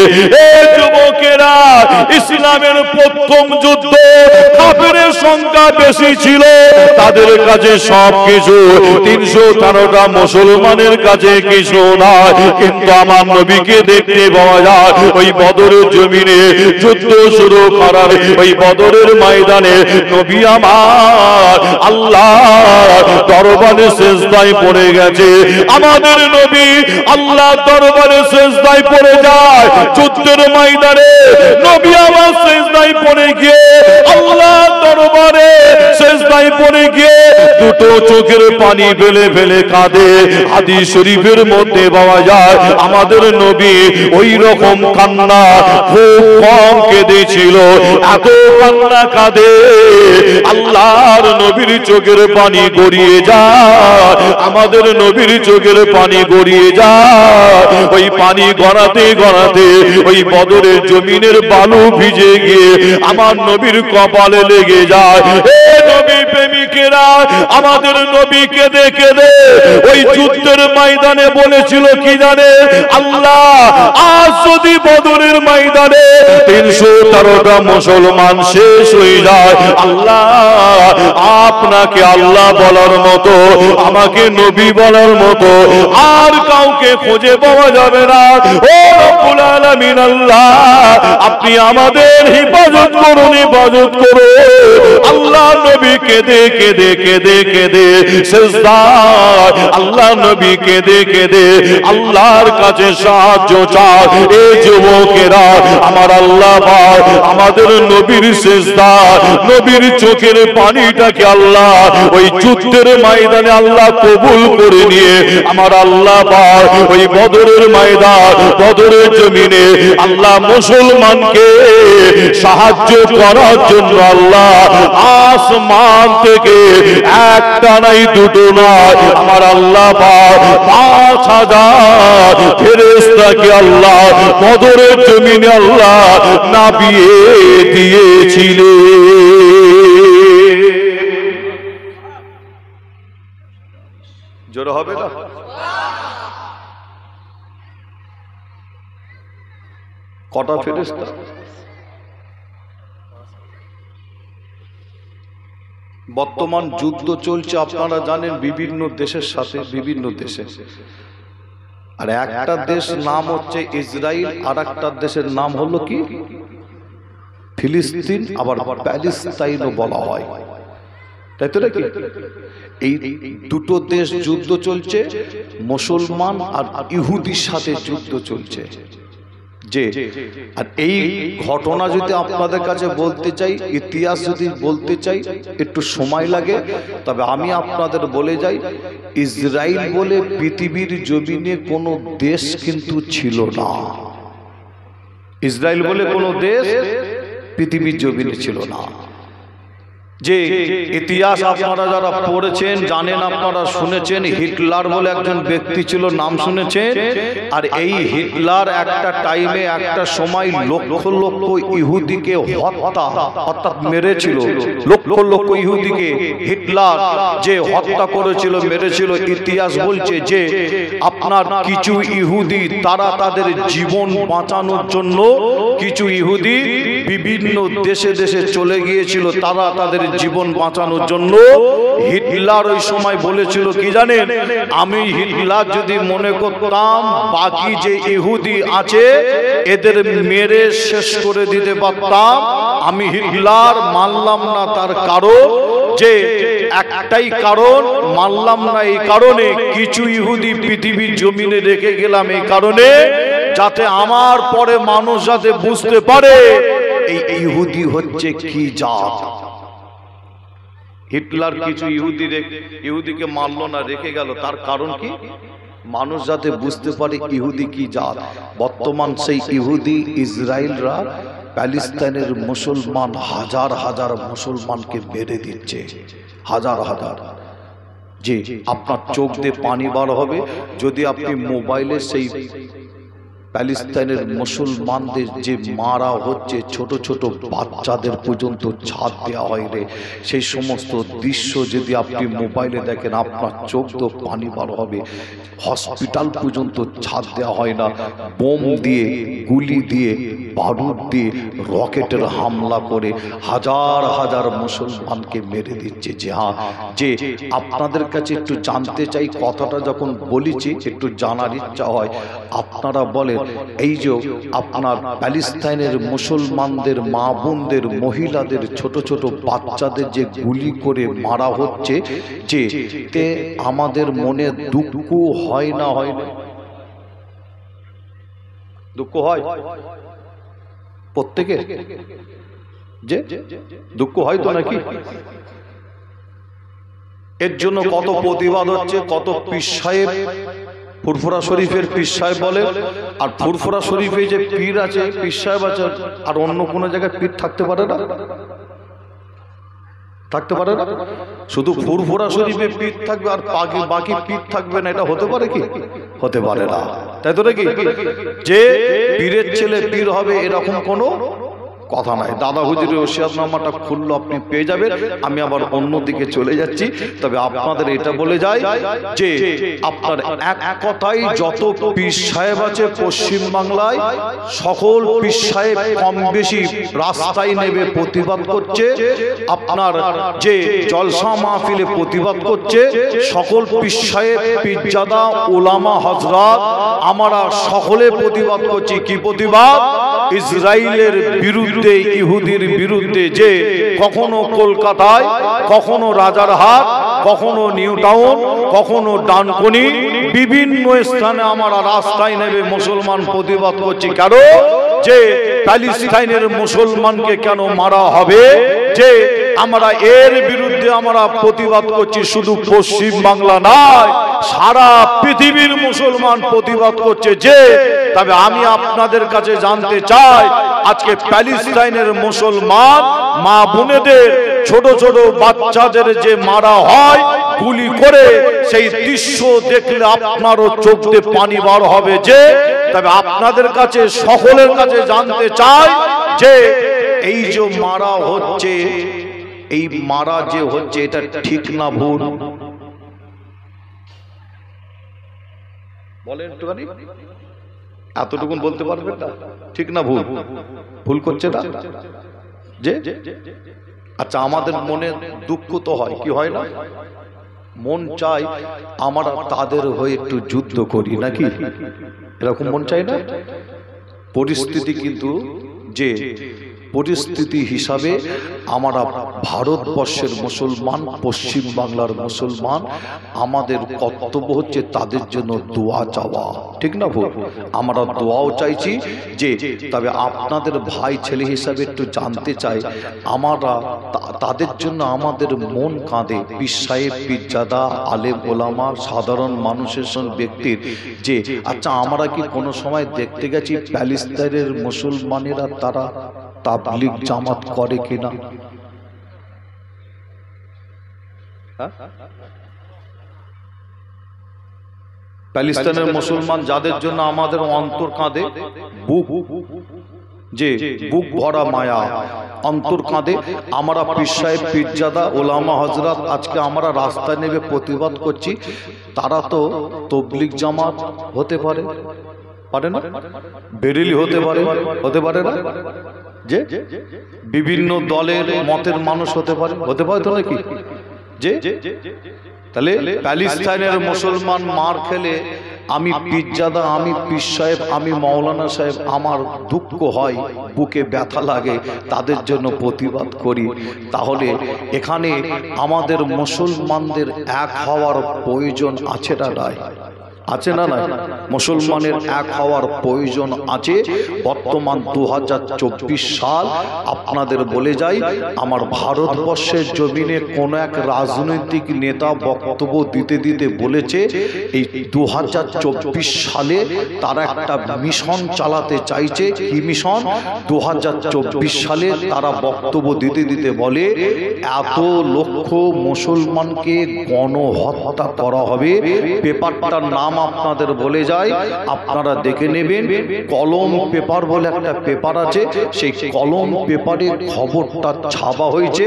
এই যুবকেরা ইসলামের প্রথম যুদ্ধ কাফেরের সংখ্যা বেশি ছিল, তাদের কাছে সবকিছু, 313টা মুসলমানের কাছে কিছু নয়, কিন্তু আমার নবীকে দেখতে পাওয়া যায় ওই বদরের জমিনে যুদ্ধ শুরু করার ওই বদরের ময়দানে নবী আমার আল্লাহ দরবারে সেজদায় পড়ে গেছে। আমাদের নবী আল্লাহ দরবারে সেজদায় পড়ে যায় যুদ্ধের ময়দানে, নবী আমার সেজদায় পড়ে গিয়ে আল্লাহ দরবারে সেজদায় পড়ে গিয়ে দুটো চোখের পানি ফেলে ফেলে কাঁদে। হাদিস শরীফের মধ্যে পাওয়া যায় আমাদের নবী ওই রকম কান্না খুব কম কেঁদেছিল, এত কান্না কাঁদে আল্লাহর নবীর চোখের পানি গড়িয়ে যায়, আমাদের নবীর চোখের পানি গড়িয়ে যায়। ওই পানি গড়াতে গড়াতে ওই বদরের জমিনের বালু ভিজে গিয়ে আমার নবীর কপালে লেগে যায়। এ নবী প্রেমিকেরা, আমাদের নবীকে দেখে দে ওই যুদ্ধের ময়দানে বলেছিল কি জানে, আল্লাহ আজ যদি বদরের ময়দানে 313টা মুসলমান শেষ হয়ে যায়, আল্লাহ আপনাকে আল্লাহ বলার মতো, আমাকে নবী বলার মতো আর কাউকে খুঁজে পাওয়া যাবে না। ও রব্বুল আলামিন আল্লাহ, আপনি আমাদের হিফাজত করুন, হিফাজত করুন। আল্লাহ নবী কেঁদে কেঁদে কেঁদে কেঁদে সেজদায়, আল্লাহ নবী কেঁদে কেঁদে আল্লাহর কাছে সাহায্য চায়। এই যুবকেরা আমার আল্লাহ ভাই, আমাদের নবীর সেজদায় নবীর চোখের পানিটাকে আল্লাহ ওই যুদ্ধের ময়দানে আল্লাহ কবুল করে নিয়ে আমার আল্লাহ ভাই ওই বদরের ময়দান, বদরের জমিনে আল্লাহ মুসলমানকে সাহায্য করার জন্য আল্লাহ আসমান থেকে একটা নাই দুটো নয় আমার আল্লাহ পাক 5000 ফেরেশতাকে আল্লাহ বদরের জমিনে আল্লাহ নাবিয়ে দিয়েছিলেন। জোরে হবে না? কটা ফেরেশতা? বর্তমান যুদ্ধ চলছে আপনারা জানেন বিভিন্ন দেশের সাথে, বিভিন্ন দেশে। আর একটা দেশ নাম হচ্ছে ইসরায়েল, আর একটা দেশের নাম হলো কি ফিলিস্তিন আবার প্যালেস্তাইনও বলা হয়, তাই তো নাকি? এই দুটো দেশ যুদ্ধ চলছে, মুসলমান আর ইহুদির সাথে যুদ্ধ চলছে। যে আর এই ঘটনা যদি আপনাদের কাছে বলতে চাই, ইতিহাস যদি বলতে চাই, একটু সময় লাগে। তবে আমি আপনাদের বলে যাই, ইসরায়েল বলে পৃথিবীর জমিনে কোনো দেশ কিন্তু ছিল না। ইসরায়েল বলে কোনো দেশ পৃথিবীর জমিনে ছিল না। যে ইতিহাস আপনারা যারা পড়েছেন জানেন, আপনারা শুনেছেন, হিটলার বলে একজন ব্যক্তি ছিল, নাম শুনেছেন। আর এই হিটলার একটা টাইমে একটা সময় লক্ষ লক্ষ ইহুদিকে অর্থাৎ মেরেছিল। লক্ষ লক্ষ ইহুদিকে হিটলার যে হত্যা করেছিল, মেরেছিল। ইতিহাস বলছে যে আপনার কিছু ইহুদি তারা তাদের জীবন বাঁচানোর জন্য, কিছু ইহুদি বিভিন্ন দেশে দেশে চলে গিয়েছিল, তারা তাদের জীবন বাঁচানোর জন্য। হিটলার ওই সময় বলেছিল কি জানেন, আমি হিটলার যদি মনে করতাম বাকি যে ইহুদি আছে এদের মেরে শেষ করে দিতে পারতাম, আমি হিটলার মানলাম না। তার কারণ যে একটাই কারণ, মানলাম না এই কারণে কিছু ইহুদি পৃথিবীর জমিনে রেখে গেলাম, এই কারণে যাতে আমার পরে মানুষ যাতে বুঝতে পারে এই ইহুদি হচ্ছে কি জাত। হিটলার কিছু ইহুদিকে মারল না, রেখে গেল। তার কারণ কি? মানুষ যাতে বুঝতে পারে ইহুদি কি জাত। বর্তমান সেই ইহুদি ইসরায়েলরা প্যালেস্তাইনের মুসলমান হাজার হাজার মুসলমানকে মেরে দিচ্ছে, হাজার হাজার। যে আপনার চোখ দিয়ে পানি বার হবে যদি আপনি মোবাইলে সেই প্যালেস্তাইনের মুসলমানদের যে মারা হচ্ছে, ছোট ছোট বাচ্চাদের পর্যন্ত ছাদ দেওয়া হয় রে, সেই সমস্ত দৃশ্য যদি আপনি মোবাইলে দেখেন আপনার চোখ তো পানি বার হবে। হসপিটাল পর্যন্ত ছাদ দেওয়া হয় না, বোম দিয়ে, গুলি দিয়ে, বারুদ দিয়ে, রকেটের হামলা করে হাজার হাজার মুসলমানকে মেরে দিচ্ছে। যে হ্যাঁ, যে আপনাদের কাছে একটু জানতে চাই, কথাটা যখন বলেছি একটু জানার ইচ্ছা হয়। আপনারা বলেন এই যে আপনার প্যালেস্তাইনের মুসলমানদের মা বোনদের, মহিলাদের, ছোট ছোট বাচ্চাদের যে গুলি করে মারা হচ্ছে, যে আমাদের মনে দুঃখ হয় না? হয় না? দুঃখ হয় প্রত্যেকের, যে দুঃখ হয় তো নাকি? এর জন্য কত প্রতিবাদ হচ্ছে, কত পীর সাহেব, ফুরফুরা শরীফের পীর সাহেব বলে। আর ফুরফুরা শরীফে যে পীর আছে, পীর সাহেব আছে, আর অন্য কোনো জায়গায় পীর থাকতে পারে না, থাকতে পারে না। শুধু ফুরফুরা শরীফে পীর থাকবে আর বাকি পীর থাকবে না, এটা হতে পারে কি? হতে পারে না, তাই তো নাকি? যে পীরের ছেলে পীর হবে এরকম কোনো কথা নাই। দাদা হুজুরের ওসিয়তনামাটা খুললো, আপনি পেয়ে যাবেন। আমি আবার অন্যদিকে চলে যাচ্ছি। তবে আপনাদের এটা বলে যাই যে আপনার এক কথাই যত পীর সাহেব আছে পশ্চিম বাংলায়, সকল পীর সাহেব কম বেশি রাস্তায় নেবে প্রতিবাদ করছে। আপনার যে জলসা মাহফিলে প্রতিবাদ করছে। সকল পীর সাহেব, পীরজাদা, ওলামা, হযরত আমরা সকলে প্রতিবাদ করছি। কি প্রতিবাদ? ইসরায়েলের বিরুদ্ধে, ইহুদির বিরুদ্ধে। যে কখনো কলকাতায়, কখনো রাজারহাট, কখনো নিউ টাউন, কখনো ডানকুনি, বিভিন্ন স্থানে আমরা রাস্তায় নেমে মুসলমান প্রতিবাদ করছি। কেন? যে প্যালেস্তাইনের মুসলমানকে কেন মারা হবে, যে আমরা এর বিরুদ্ধে আমরা প্রতিবাদ করছি। শুধু পশ্চিম বাংলা নয়, সারা পৃথিবীর মুসলমান প্রতিবাদ করছে। যে তবে আমি আপনাদের কাছে জানতে চাই, আজকে প্যালেস্তাইনের মুসলমান মা বোনেদের, ছোট ছোট বাচ্চাদের যে মারা হয় গুলি করে, সেই দৃশ্য দেখলে আপনারও চোখ দিয়ে পানি বার হবে। যে তবে আপনাদের কাছে, সকলের কাছে জানতে চাই যে এই যে মারা হচ্ছে, এই মারা যে হচ্ছে, এটা ঠিক না ভুল? বলেন একটুখানি, এতটুকুন বলতে পারবেন না? ঠিক না ভুল? ভুল করছে না যে? আচ্ছা, আমাদের মনে দুঃখ তো হয়, কি হয় না? মন চাই আমরা তাদের হয়ে একটু যুদ্ধ করি, নাকি? এরকম মন চাই না? পরিস্থিতি কিন্তু যে পরিস্থিতি হিসাবে আমরা ভারতবর্ষের মুসলমান, পশ্চিম বাংলার মুসলমান, আমাদের কর্তব্য হচ্ছে তাদের জন্য দোয়া চাওয়া, ঠিক না ভুল? আমরা দোয়াও চাইছি যে, তবে আপনাদের ভাই ছেলে হিসাবে একটু জানতে চাই, আমরা তাদের জন্য আমাদের মন কাঁদে। পীর সাহেব, পীরজাদা, আলেম ওলামা, সাধারণ মানুষের ব্যক্তির যে, আচ্ছা আমরা কি কোনো সময় দেখতে গেছি প্যালেস্তাইনের মুসলমানেরা তারা তাবলীগ জামাত করে কিনা? প্যালেস্তাইনের মুসলমান যাদের জন্য আমাদের অন্তর কাঁদে, বুক যে বুক ভরা মায়া, অন্তর কাঁদে, আমরা পীর সাহেব, পীরজাদা, ওলামা হযরত আজকে আমরা রাস্তায় নেমে প্রতিবাদ করছি, তারা তো তাবলীগ জামাত হতে পারে, পারে না? বেরেলি হতে পারে, হতে পারে না? যে বিভিন্ন দলের মতের মানুষ হতে পারে, হতে পারে তো নাকি? যে তাহলে প্যালেস্তাইনের মুসলমান মার খেলে আমি পীরজাদা, আমি পীর সাহেব, আমি মাওলানা সাহেব, আমার দুঃখ হয়, বুকে ব্যথা লাগে, তাদের জন্য প্রতিবাদ করি। তাহলে এখানে আমাদের মুসলমানদের এক হওয়ার প্রয়োজন আছে না নাই? আছে না নাই? মুসলমানের এক হওয়ার প্রয়োজন আছে। বর্তমান 2024 সাল, আপনাদের বলে যাই, আমার ভারতবর্ষের জমিনে কোন এক রাজনৈতিক নেতা বক্তব্য দিতে দিতে বলেছে এই 2024 সালে তারা একটা মিশন চালাতে চাইছে। কি মিশন? 2024 সালে তারা বক্তব্য দিতে দিতে বলে এত লক্ষ মুসলমানকে গণহত্যা করা হবে। পেপারটার নাম আপনাদের বলে যায়, আপনারা দেখে নেবেন। কলম পেপার বলে একটা পেপার আছে, সেই কলম পেপারে খবরটা ছাপা হয়েছে।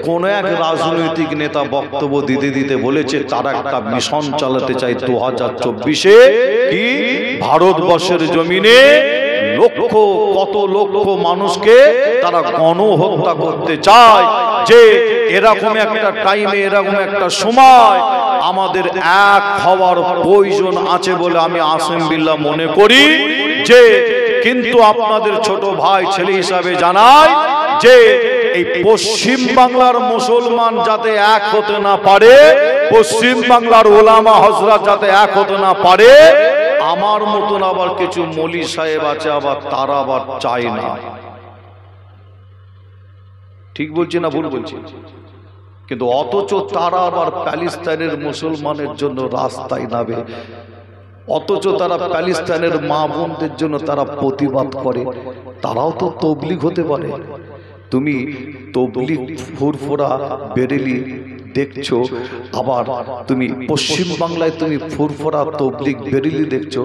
কোন এক রাজনৈতিক নেতা বক্তব্য দিতে দিতে বলেছে তারা একটা মিশন চালাতে চায় 2024-এ। কি? ভারতবর্ষের জমিনে লক্ষ, কত লক্ষ মানুষকে তারা গণহত্যা করতে চায়। যে এরকম একটা টাইমে, এরকম একটা সময় আমাদের এক হওয়ার প্রয়োজন আছে বলে আমি আসিম বিল্লাহ মনে করি। যে কিন্তু আপনাদের ছোট ভাই ছেলে হিসাবে জানাই যে এই পশ্চিম বাংলার মুসলমান যাতে এক হতে না পারে, পশ্চিম বাংলার ওলামা হযরত যাতে এক হতে না পারে, আমার মতন আবার কিছু মৌলী সাহেব আছে, আবার তারা আবার চায় না। ঠিক বলছি না ভুল বলছি? কিন্তু অথচ তারা আবার প্যালেস্তাইনের মুসলমানের জন্য রাস্তায় নামে, অথচ তারা প্যালেস্তাইনের মা বোনদের জন্য তারা প্রতিবাদ করে। তারাও তো তাবলীগ হতে পারে। তুমি তাবলীগ ফুরফুরা বেরেলি দেখছো, আবার তুমি পশ্চিম বাংলায় তুমি ফুরফুরা তাবলীগ বেরেলি দেখছো,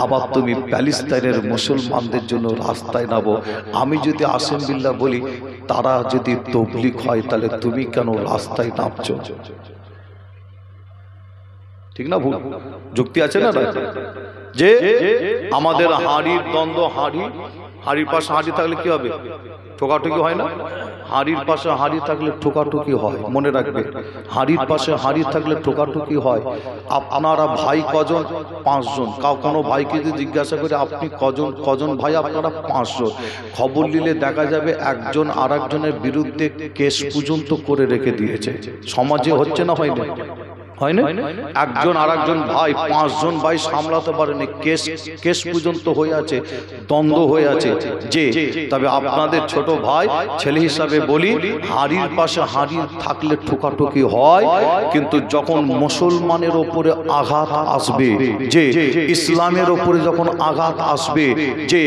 আবার তুমি প্যালেস্তাইনের মুসলমানদের জন্য রাস্তায় নামো। আমি যদি আসিম বিল্লাহ বলি তারা যদি তাবলীগ হয়, তাহলে তুমি কেন রাস্তায় নামছো? ঠিক না ভুল? যুক্তি আছে না? যে আমাদের হাঁড়ির দ্বন্দ্ব, হাঁড়ির পাশে হাঁড়ি থাকলে কি হবে? ঠোকাঠুকি হয় না? হাঁড়ির পাশে হাঁড়ি থাকলে ঠোকাঠুকি হয়, মনে রাখবে। হাঁড়ির পাশে হাঁড়ি থাকলে ঠোকাঠুকি হয়। আপনারা ভাই কজন? 5 জন। কোনো ভাইকে যদি জিজ্ঞাসা করে আপনি কজন ভাই? আপনারা 5 জন। খবর নিলে দেখা যাবে একজন আর একজনের বিরুদ্ধে কেস পর্যন্ত করে রেখে দিয়েছে। সমাজে হচ্ছে না? হয় না? হয় না? একজন আর একজন ভাই, 5 জন ভাই সামলাতে পারেনি, কেস পর্যন্ত হয়ে আছে, দ্বন্দ্ব হয়ে আছে। যে তবে আপনাদের ছোট ভাই ছেলে হিসাবে বলি, হাঁড়ির পাশে হাঁড়ি থাকলে ঠোকাঠুকি হয়, কিন্তু যখন মুসলমানের ওপরে আঘাত আসবে, যে ইসলামের ওপরে যখন আঘাত আসবে, যে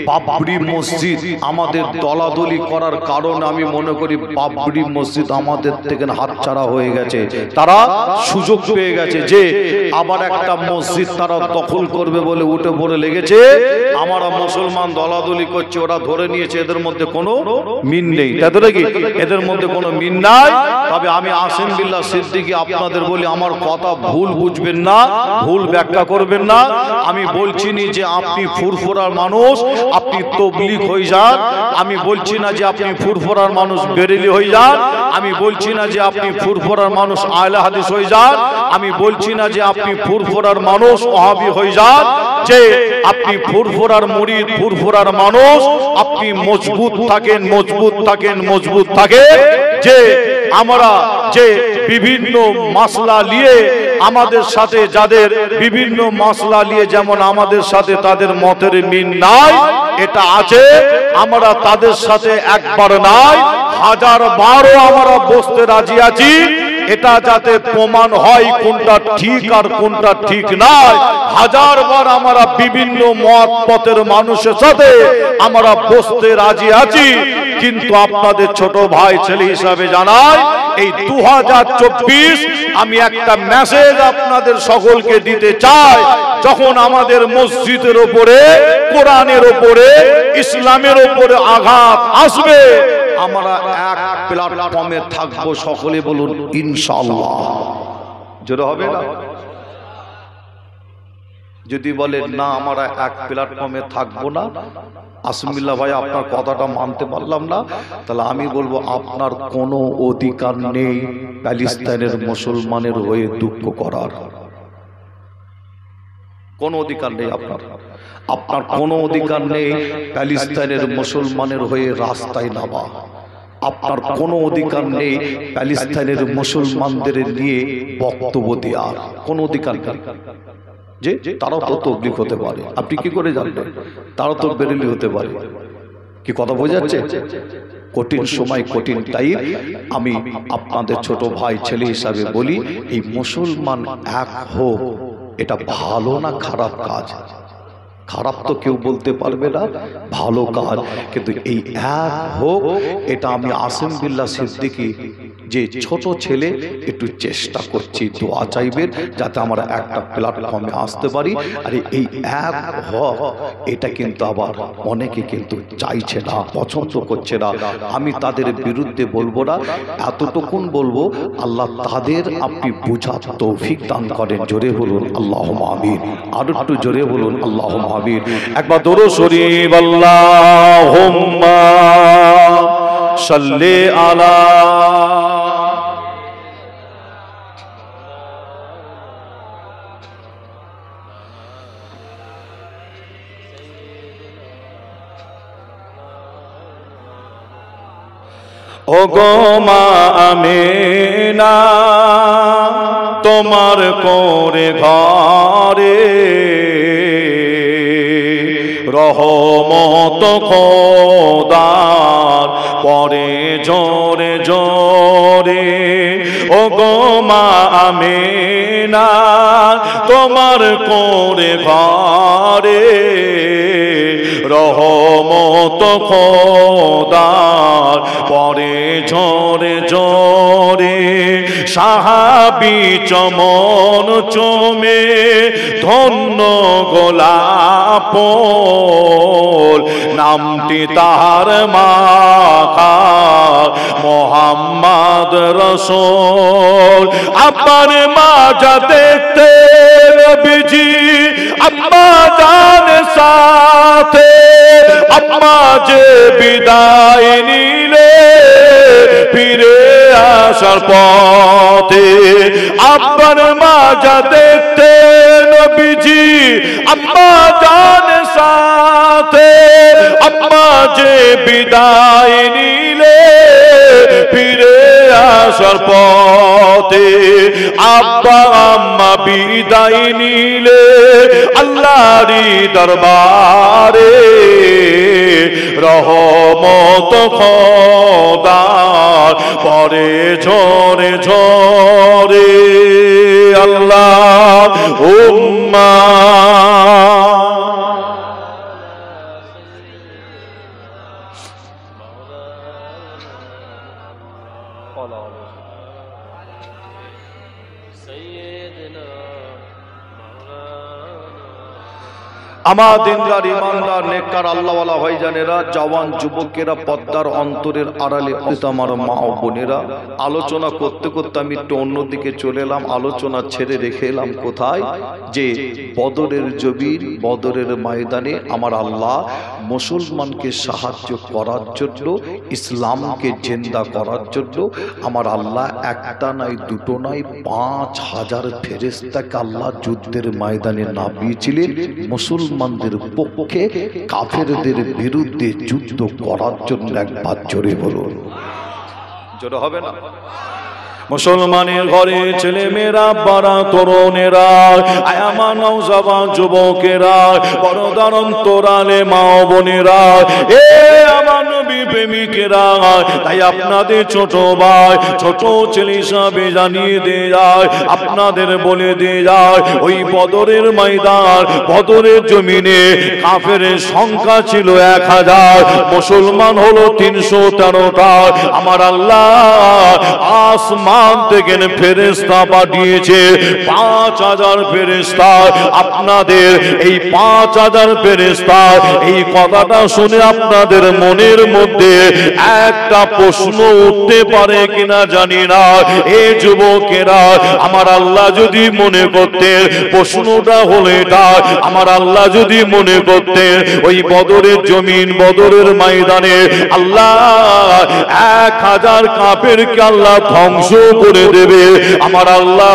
বাবরি মসজিদ আমাদের দলাদলি করার কারণে আমি মনে করি বাবরি মসজিদ আমাদের থেকে হাতছাড়া হয়ে গেছে। তারা সুযোগ পেয়ে গেছে যে আবার একটা মসজিদ তারা দখল করবে বলে উঠে পড়ে লেগেছে। আমরা মুসলমান দলাদলি করছে, ওরা ধরে নিয়েছে, এদের মধ্যে কোনো মিল নেই। এদের মধ্যে কোনো মিল নাই। তবে আমি আসিম বিল্লাহ সিদ্দিকী আপনাদের বলি, আমার কথা ভুল বুঝবেন না, ভুল ব্যাখ্যা করবেন না। আমি বলছি না যে আপনি ফুরফুরার মানুষ আপনি তাবলীগ হয়ে যান, আমি বলছি না যে আপনি ফুরফুরার মানুষ বেরেলি হয়ে যান, আমি বলছি না যে আপনি ফুরফুরার মানুষ আহলে হাদিস হয়ে যান, যান। আমি বলছি না যে আপনি ফুরফুরার মানুষ ওয়াহাবি হয়ে যান, যে আপনি ফুরফুরার মুরিদ ফুরফুরার মানুষ আপনি মজবুত থাকেন মজবুত থাকেন মজবুত থাকেন। যে আমরা যে বিভিন্ন মাসলা নিয়ে আমাদের সাথে যাদের বিভিন্ন মাসলা নিয়ে যেমন আমাদের সাথে তাদের মতের মিল নাই, এটা আছে, আমরা তাদের সাথে একবার নাই 1000 বারও আমরা বসতে রাজি আছি। এটা যাতে প্রমাণ হয় কোনটা ঠিক আর কোনটা ঠিক নয়। 1000 বার আমরা বিভিন্ন মত পথের মানুষের সাথে আমরা বসতে রাজি আছি। কিন্তু আপনাদের ছোট ভাই ছেলে হিসাবে জানাই, এই 2024 আমি একটা মেসেজ আপনাদের সকলকে দিতে চাই। যখন আমাদের মসজিদের উপরে, কোরআনের উপরে, ইসলামের উপরে আঘাত আসবে, আমরা এক প্ল্যাটফর্মে থাকবো। সকলে বলুন ইনশাআল্লাহ। জোরে হবে না? যদি বলেন না আমরা এক প্ল্যাটফর্মে থাকবো না, আসমিল্লাহ ভাই আপনার কথাটা মানতে পারলাম না, তাহলে আমি বলবো আপনার কোনো অধিকার নেই প্যালেস্তাইনের মুসলমানের হয়ে দুঃখ করার। কোনো অধিকার নেই আপনার। আপনার কোনো অধিকার নেই প্যালেস্তাইনের মুসলমানের হয়ে রাস্তায় নামা। আপনার কোনো অধিকার নেই প্যালেস্তাইনের মুসলমানদের নিয়ে বক্তব্য দেওয়ার। কোনো অধিকার নেই। যে তারাও তো তবলিগ হতে পারে, আপনি কি করে জানবেন? তারাও তো বেরেলি হতে পারে। কি কথা বোঝাচ্ছে? কঠিন সময়, কঠিন টাইম। আমি আপনাদের ছোট ভাই ছেলে হিসাবে বলি, এই মুসলমান এক হোক, এটা ভালো না খারাপ কাজ? খারাপ তো কেউ বলতে পারবে না, ভালো কাজ। কিন্তু এই এক হোক, এটা আমি আসিম বিল্লাহ সিদ্দিকী যে ছোট ছেলে একটু চেষ্টা করছি, দোয়া চাইবেন যাতে আমরা একটা প্ল্যাটফর্মে আসতে পারি। আর এই এক হোক, এটা কিন্তু আবার অনেকে কিন্তু চাইছে না, পছন্দ করছে না। আমি তাদের বিরুদ্ধে বলবো না, এতটুকুন বলবো আল্লাহ তাদের আপনি বুঝার তৌফিক দান করেন। জোরে বলুন আল্লাহুম্মা আমিন। আর একটু জোরে বলুন আল্লাহুম্মা আমিন। একবার দরুদ শরীফ আল্লাহুম্মা সাল্লি আলা ও গো মা আমিনা, তোমার কোরে ঘরে রহমত খোদার পরে জোরে জোরে। ও গো মা আমিনা, তোমার কোরে ঘরে রহমত খোদার পরে ঝরে ঝরে। সাহাবী চমন চমে ধন্য গোলাপ, নামটি তাহার মাখা মোহাম্মদ রসূল। আব্বার মাজা দেখতে নবীজি আম্মা জান সাথে, আম্মা যে বিদায় নিলে ফিরে আসার পথে। আব্বার মাজা দেখতে নবীজি আম্মা জান সাথে, আম্মা যে বিদায় নিলে ফিরে আসার পথে। আব্বা আম্মা বিদায় নিলে আল্লাহরই দরবারে রহমত খোদার পরে ঝরে ঝরে। আল্লাহুম্মা আমার দিনদার ইমানদার নেককার আল্লাহওয়ালা ভাইজানেরা, জওয়ান যুবকেরা, পদ্মার অন্তরের আড়ালে আমার মা ও বোনেরা, আলোচনা করতে করতে আমি একটু অন্যদিকে চলে এলাম। আলোচনা ছেড়ে রেখে এলাম কোথায়? যে বদরের জবির, বদরের ময়দানে আমার আল্লাহ মুসলমানকে সাহায্য করার জন্য, ইসলামকে জিন্দা করার জন্য আমার আল্লাহ একটা নয় দুটো নয় 5000 ফেরেশতাকে আল্লাহ যুদ্ধের ময়দানে নামিয়েছিলেন মুসলমানদের পক্ষে কাফেরদের বিরুদ্ধে যুদ্ধ করার জন্য। একবার জোরে বলুন, জোরে হবে না? মুসলমানের ঘরে ছেলে মেয়েরা, বাড়া তরুণেরা, আমার নওজওয়ান যুবকেরা, বড় দরন্তরালে মা বোনেরা, এ আমার নবী প্রেমিকেরা, তাই আপনাদের ছোট ভাই ছোট ছেলে হিসাবে জানিয়ে দিয়ে যায়, আপনাদের বলে দিয়ে যায়, ওই বদরের ময়দান বদরের জমিনে কাফেরের সংখ্যা ছিল 1000, মুসলমান হলো 313টা। আমার আল্লাহ আসমান থেকে ফেরেশতা পাঠিয়েছে 5000 ফেরেশতা। আপনাদের এই 5000 ফেরেশতা, এই কথাটা শুনে আপনাদের মনের মধ্যে একটা প্রশ্ন উঠতে পারে কিনা জানি না। এ যুবকেরা, আমার আল্লাহ যদি মনে করতেন, প্রশ্নটা হলো এটা, আমার আল্লাহ যদি মনে করতেন ওই বদরের জমিন বদরের ময়দানে আল্লাহ 1000 কাফেরকে আল্লাহ ধ্বংস করে দেবে, আমার আল্লাহ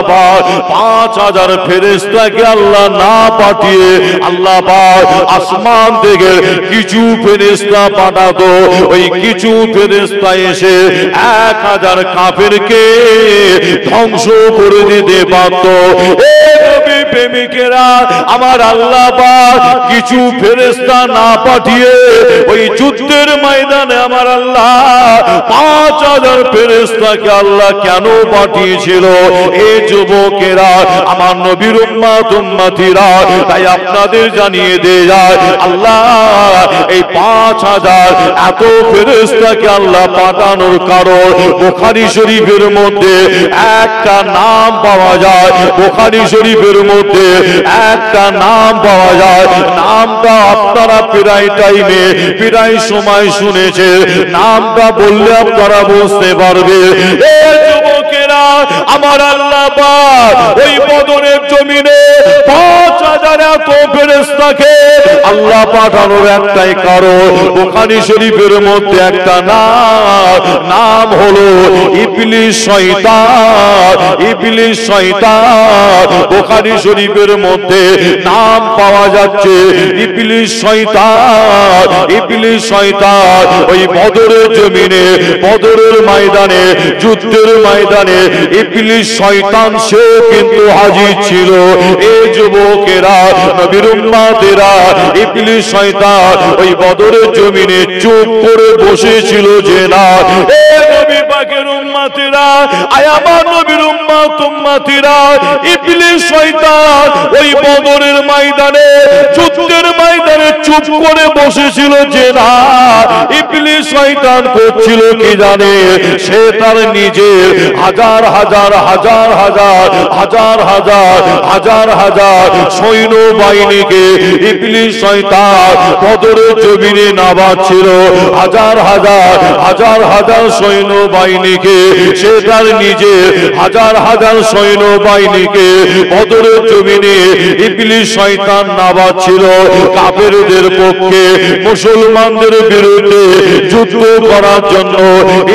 5000 ফেরেশতাকে আল্লাহ না পাঠিয়ে আল্লাহ আসমান থেকে কিছু ফেরেশতা পাঠাতো। ওই কিছু ফেরেশতা এসে 1000 কাফেরকে ধ্বংস করে দিতে পারত। প্রেমিকেরা, আমার আল্লাহ কিছু ফেরেশতা না পাঠিয়ে ওই যুদ্ধের ময়দানে আমার আল্লাহ 5000 ফেরেশতাকে আল্লাহ কেন পাঠিয়েছিল? এ যুবকেরা, আমার নবীর উম্মত উম্মতিরা, তাই আপনাদের জানিয়ে দিয়ে যায়, আল্লাহ এই 5000 এত ফেরেশতাকে আল্লাহ পাঠানোর কারণ বুখারী শরীফের মধ্যে একটা নাম পাওয়া যায়। বুখারী শরীফের মধ্যে একটা নাম পাওয়া যায়, নামটা আপনারা প্রায় টাইমে প্রায় সময় শুনেছে, নামটা বললে আপনারা বুঝতে পারবে। এ যুবকেরা, আমার আল্লাহ ওই বদরের জমিনে 5000 এত ফেরেশতাকে আল্লাহ পাঠানোর একটাই কারণ, বুখারী শরীফের মধ্যে একটা নাম হলো ইবলিস শয়তান। ইবলিস শয়তান বুখারী শরীফের মধ্যে নাম পাওয়া যাচ্ছে ইবলিস শয়তান। ইবলিস শয়তান ওই বদরের জমিনে বদরের ময়দানে যুদ্ধের ময়দানে ইবলিস শয়তান সে কিন্তু হাজির ছিল। এই যুবকেরা, নবীর উম্মতেরা, ইবলিস শয়তান ওই বদরের জমিনে চুপ করে বসেছিল যে না, এ নবী পাকের উম্মতেরা, আমার নবীর উম্মত উম্মতিরা, ইবলিস শয়তান ওই বদরের ময়দানে যুদ্ধের ময়দানে চুপ করে বসেছিল যে না। ইবলিস শয়তান করছিল কি জানে? সে তার নিজের হাজার হাজার হাজার হাজার হাজার হাজার হাজার হাজার সৈন্য বাহিনীকে ইবলিস শয়তান বদরের জমিনে নামাচ্ছিল। হাজার হাজার হাজার হাজার সৈন্য বাহিনীকে সে তার নিজের হাজার হাজার সৈন্য বাহিনীকে বদরের জমিনে ইবলিস শয়তান নামাচ্ছিল কাফেরদের পক্ষে, মুসলমানদের বিরুদ্ধে যুদ্ধ করার জন্য।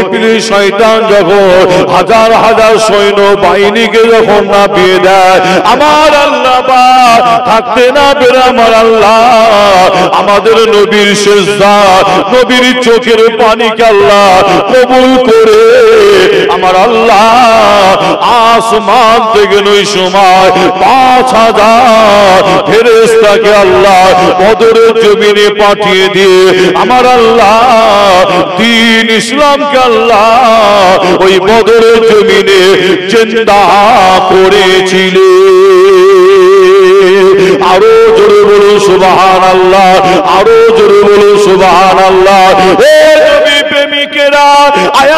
ইবলিস শয়তান যখন হাজার হাজার সৈন্য বাহিনীকে যখন নামিয়ে দেয়, আমার আল্লাহ থাকতে না পেরে আমার আল্লাহ আমাদের নবীর সিজদা, নবীর চোখের পানিকে আল্লাহ কবুল করে আমার আল্লাহ আসমান থেকে ওই সময় 5000 ফেরেশতাকে আল্লাহ বদরের জমিনে পাঠিয়ে দিয়ে আমার আল্লাহ দ্বীন ইসলামকে আল্লাহ ওই বদরের জমিনে জিন্দা করেছিলেন। আরো জোরে বলুন সুবহানাল্লাহ, আরো জোরে বলুন সুবহানাল্লাহ। এ নবী প্রেমিকেরা,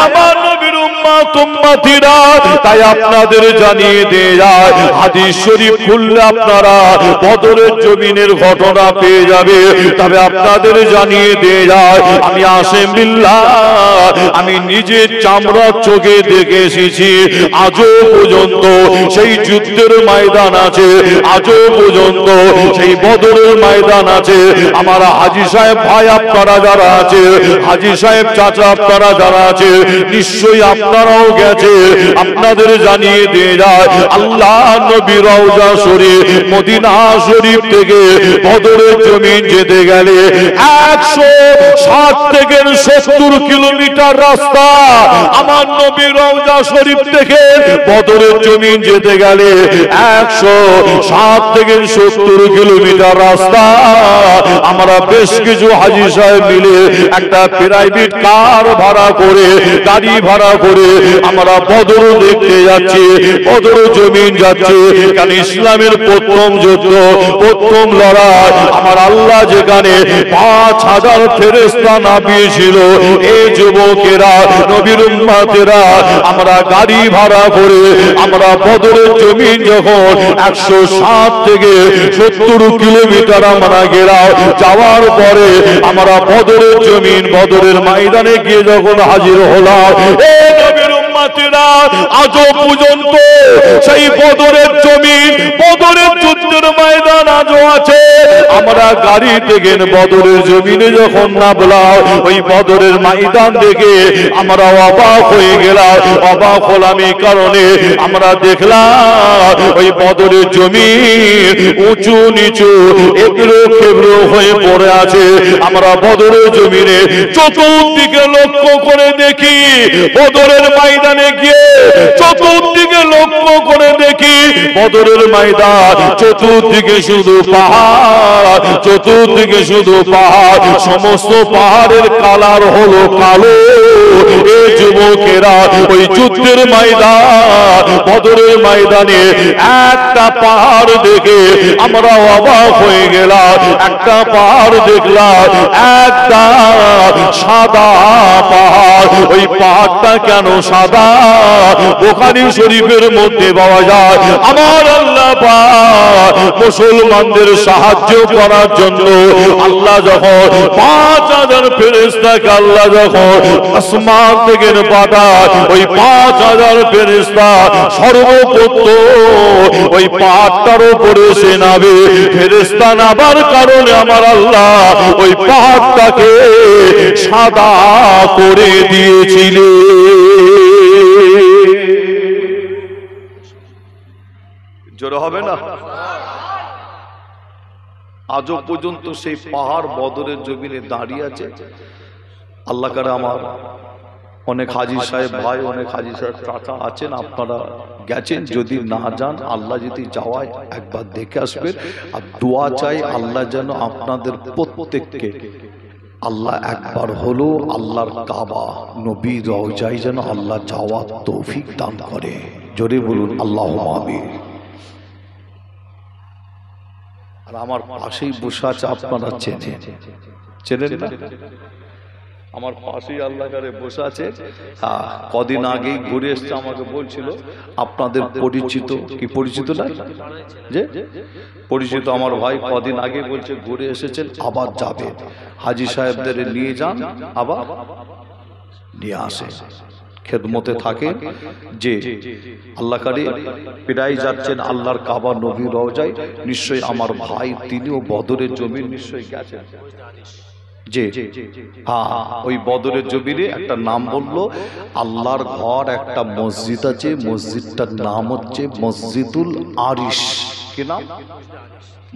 আমার নবীর উম্মত উম্মতিরা, তাই আপনাদের জানিয়ে দিয়ে যায়, হাদিস শরীফ খুললে আপনারা বদরের জমিনের ঘটনা পেয়ে যাবে। তবে আপনাদের জানিয়ে দিয়ে যায়, আমি আসেম বিল্লাহ, আমি নিজের চামড়ার চোখে দেখে এসেছি। আজও পর্যন্ত সেই যুদ্ধের ময়দান আছে, আজও পর্যন্ত সেই বদরের ময়দান আছে। আমার হাজী সাহেব ভাই আপনারা যারা আছে, হাজী সাহেব চাচা আপনারা যারা আছে, নিশ্চয়ই আপনারাও গেছে। আপনাদের জানিয়ে দিয়ে যায়, আল্লাহ নবী রওজা শরীফ মদিনা শরীফ থেকে বদরের জমিন যেতে গেলে 160 থেকে 70 কিলোমিটার রাস্তা। আমার নবী রওজা শরীফ থেকে বদরের জমিন যেতে গেলে 160 থেকে 70 কিলোমিটার রাস্তা। আমরা বেশ কিছু হাজী সাহেব মিলে একটা প্রাইভেট কার ভাড়া করে, গাড়ি ভাড়া করে আমরা বদর দেখতে যাচ্ছি, বদর জমিন যাচ্ছে। কারণ ইসলামের প্রথম যুদ্ধ, প্রথম লড়াই, আমার আল্লাহ যেখানে 5000 ফেরেশতা নামিয়েছিল, এই যুবকেরা নবীর উম্মতেরা আমরা গাড়ি ভাড়া করে আমরা বদরের জমিন যখন 160 থেকে 70 কিলোমিটার আমরা গেলাম, যাওয়ার পরে আমরা বদরের জমিন, বদরের ময়দানে গিয়ে যখন হাজির হলাম, এই নবীর উম্মতেরা আজও পর্যন্ত সেই বদরের জমিন, বদরের যুদ্ধের ময়দান আজও আছে। আমরা গাড়ি থেকে বদরের জমিনে যখন নামলাম, ওই বদরের ময়দান দেখে আমরা অবাক হয়ে গেলাম। অবাক হলাম এই কারণে, আমরা দেখলাম ওই বদরের জমিন উঁচু নিচু, এবড়ো খেবড়ো হয়ে পড়ে আছে। আমরা বদরের জমিনে চতুর্দিকে লক্ষ্য করে দেখি, বদরের ময়দানে গিয়ে চতুর্দিকে লক্ষ্য করে দেখি, বদরের ময়দান চতুর্দিকে শুধু পাহাড়, চতুর্দিকে শুধু পাহাড়, সমস্ত পাহাড়ের কালার হলো কালো। এই যুবকেরা ওই যুদ্ধের ময়দান, বদরের ময়দানে একটা পাহাড় দেখে আমরা অবাক হয়ে গেলাম। একটা পাহাড় দেখলাম, একটা সাদা পাহাড়। ওই পাহাড়টা কেন সাদা? বুখারী শরীফের মধ্যে পাওয়া যায়, আমার আল্লাহ পাক মুসলমানদের সাহায্য করার জন্য আল্লাহ যখন 5000 ফেরেশতাকে আল্লাহ যখন আসমান থেকে পাঠায়, ওই 5000 ফেরেশতা সর্বপ্রথম ওই পাহাড়টার উপরে সে নামে। ফেরেশতা নামার কারণে আমার আল্লাহ ওই পাহাড়টাকে সাদা করে দিয়েছিলেন। জোরে হবে না? আজও পর্যন্ত সেই পাহাড় বদরের জমিনে দাঁড়িয়ে আছে। আল্লাহ করে আমার অনেক হাজী সাহেব ভাই, অনেক হাজী সাহেব চাচা আছেন, আপনারা গেছেন। যদি না যান, আল্লাহ যদি যাওয়ায় একবার দেখে আসবেন। আর দোয়া চাই আল্লাহ যেন আপনাদের প্রত্যেককে আল্লাহ একবার হলো আল্লাহর কাবা নবী রওজায় যেন আল্লাহ যাওয়ার তৌফিক দান করে। জোরে বলুন আল্লাহুম্মা আমিন। আর আমার পাশেই বসে আছে, আপনারা চেনেন না? আমার পাশেই আল্লাহ করে বসে আছে। হ্যাঁ, কদিন আগেই ঘুরে এসছে, আমাকে বলছিল আপনাদের পরিচিত, কি পরিচিত না যে পরিচিত আমার ভাই কদিন আগে বলছে ঘুরে এসেছেন, আবার যাবে। হাজী সাহেবদের নিয়ে যান, আবার নিয়ে আসে, খেদমতে থাকে। যে আল্লাহ কারি প্রায় যাচ্ছেন আল্লাহর কাবা নবী রওজায়, নিশ্চয়ই আমার ভাই তিনিও বদরের জমিন নিশ্চয়ই গেছেন। যে হ্যাঁ, ওই বদরের জমিনে একটা নাম বললো, আল্লাহর ঘর একটা মসজিদ আছে, মসজিদটার নাম হচ্ছে মসজিদুল আরিশ। কি নাম?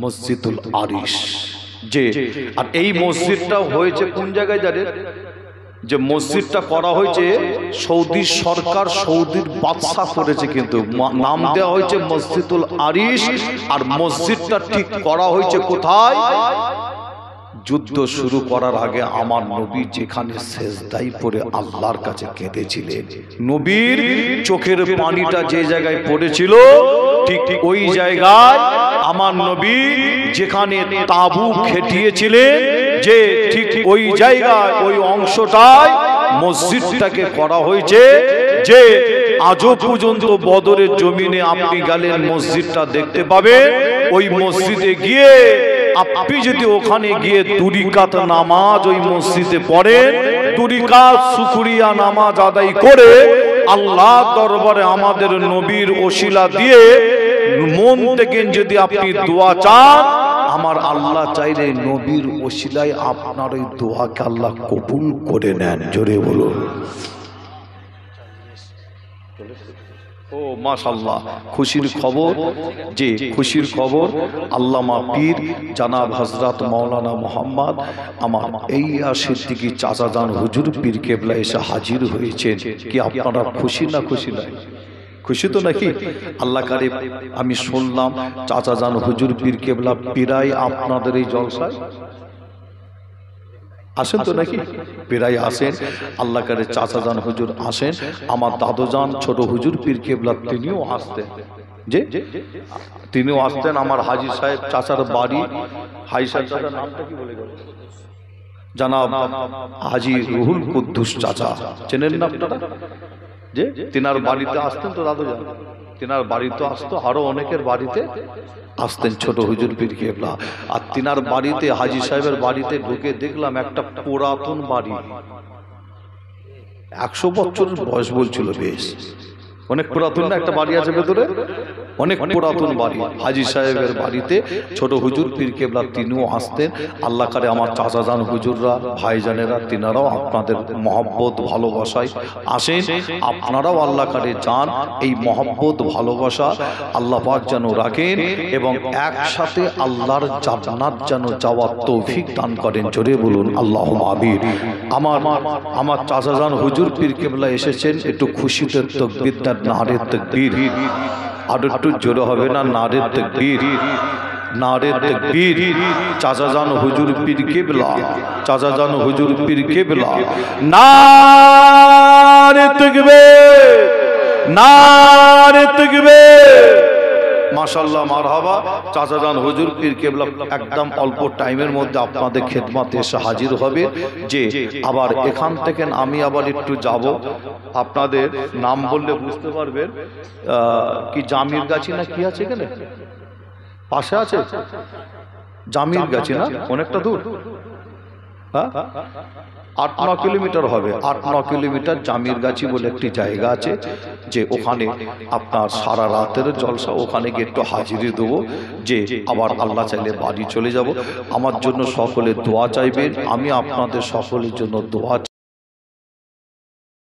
মসজিদুল আরিশ। যে আর এই মসজিদটা হয়েছে কোন জায়গায় জানেন? যে মসজিদটা করা হয়েছে সৌদি সরকার, সৌদির বাদশাহ করেছে, কিন্তু নাম দেওয়া হয়েছে মসজিদুল আরিশ। আর মসজিদটা ঠিক করা হয়েছে কোথায়? যুদ্ধ শুরু করার আগে আমার নবী যেখানে সেজদায় পড়ে আল্লাহর কাছে কেঁদেছিলেন, নবীর চোখের পানিটা যে জায়গায় পড়েছিল ঠিক ওই জায়গায় আমার নবী যেখানে তাঁবু খেটিয়েছিলেন, যে ঠিক ওই জায়গায় ওই অংশটায় মসজিদটাকে করা হয়েছে, যে আজও পর্যন্ত বদরের জমিনে আপনি গেলেন মসজিদটা দেখতে পাবেন, ওই মসজিদে গিয়ে আপনি যদি ওখানে গিয়ে 2 রাকাত নামাজ ওই মসজিদে পড়েন, 2 রাকাত শুকরিয়া নামাজ আদায় করে আল্লাহ দরবারে আমাদের নবীর ওসিলা দিয়ে মন থেকে যদি আপনি দোয়া চান, আমার আল্লাহ চাইলে নবীর ওসিলায় আপনার ওই দোয়াকে আল্লাহ কবুল করে নেন। জোরে বলুন। ও মাশাআল্লাহ, খুশির খবর, যে খুশির খবর আল্লামা পীর জানাব হযরত মাওলানা মুহাম্মদ আমার এই সিদ্দিকী চাচাজান হুজুর পীর কেবলা এসে হাজির হয়েছেন। কি আপনারা খুশি না খুশি নয়? খুশি তো নাকি? আল্লাহ কারিম, আমি শুনলাম চাচাজান হুজুর পীর কেবলা পীরাই আপনাদের এই জলসায় আসেন তো নাকি? পীরাই আসেন। আল্লাহ কারে চাচাজান হুজুর আসেন, আমার দাদুজান ছোট হুজুর পীর কেবলা তিনিও আসতেন, যে তিনিও আসতেন। আমার হাজী সাহেব চাচার বাড়ি, হাজী সাহেব চাচার নামটা কি বলে গেল? জানাব হাজী রুহুল কুদ্দুস চাচা, চেনেন না আপনারা? যে তিনার বাড়িতে আসতেন তো দাদুজান, তিনার বাড়িতে আসতো, আরো অনেকের বাড়িতে আসতেন ছোট হুজুর পীর কেবলা। আর তিনার বাড়িতে, হাজী সাহেবের বাড়িতে ঢুকে দেখলাম একটা পুরাতন বাড়ি, 100 বছরের বয়স বলছিল। বেশ অনেক পুরাতন না একটা বাড়ি আছে ভেতরে, অনেক পুরাতন বাড়ি। হাজী সাহেবের বাড়িতে ছোট হুজুর পীর কেবলা তিনিও আসতেন। আল্লাহ করে আমার চাচাজান হুজুররা, ভাইজানেরা, তিনারাও আপনাদের মহব্বত ভালোবাসায় আসেন। আপনারাও আল্লাহ করে যান, এই মহব্বত ভালোবাসা আল্লাহ পাক যেন রাখেন এবং একসাথে আল্লাহর জান্নাত যেন যাওয়ার তৌফিক দান করেন। জোরে বলুন আল্লাহুম্মা আমিন। আমার চাচাজান হুজুর পীর কেবলা এসেছেন, একটু খুশিতে তাকবীর দেন, নারে তাকবীর। আর একটু জোরে হবে না? নারে তাকবীর, নারে তাকবীর। চাচাজান হুজুর পীর কেবলা, চাচাজান হুজুর পীর কেবলা, নারে তাকবীর, নারে তাকবীর। মাশাআল্লাহ, মারহাবা। চাচাজান হুজুর পীর কেবলা একদম অল্প টাইমের মধ্যে আপনাদের খেদমতে এসে হাজির হবে। যে আবার এখান থেকে আমি আবার একটু যাব, আপনাদের নাম বললে বুঝতে পারবেন। কি জামির গাছি না কি আছে এখানে পাশে আছে? জামির গাছি না, অনেকটা দূর, হ্যাঁ 8-9 কিলোমিটার হবে, 8-9 কিলোমিটার জামির গাছি বলে একটি জায়গা আছে, যে ওখানে আপনার সারা রাতের জলসা, ওখানে গিয়ে একটু হাজিরি দেবো। যে আবার আল্লাহ চাইলে বাড়ি চলে যাব। আমার জন্য সকলে দোয়া চাইবেন, আমি আপনাদের সকলের জন্য দোয়া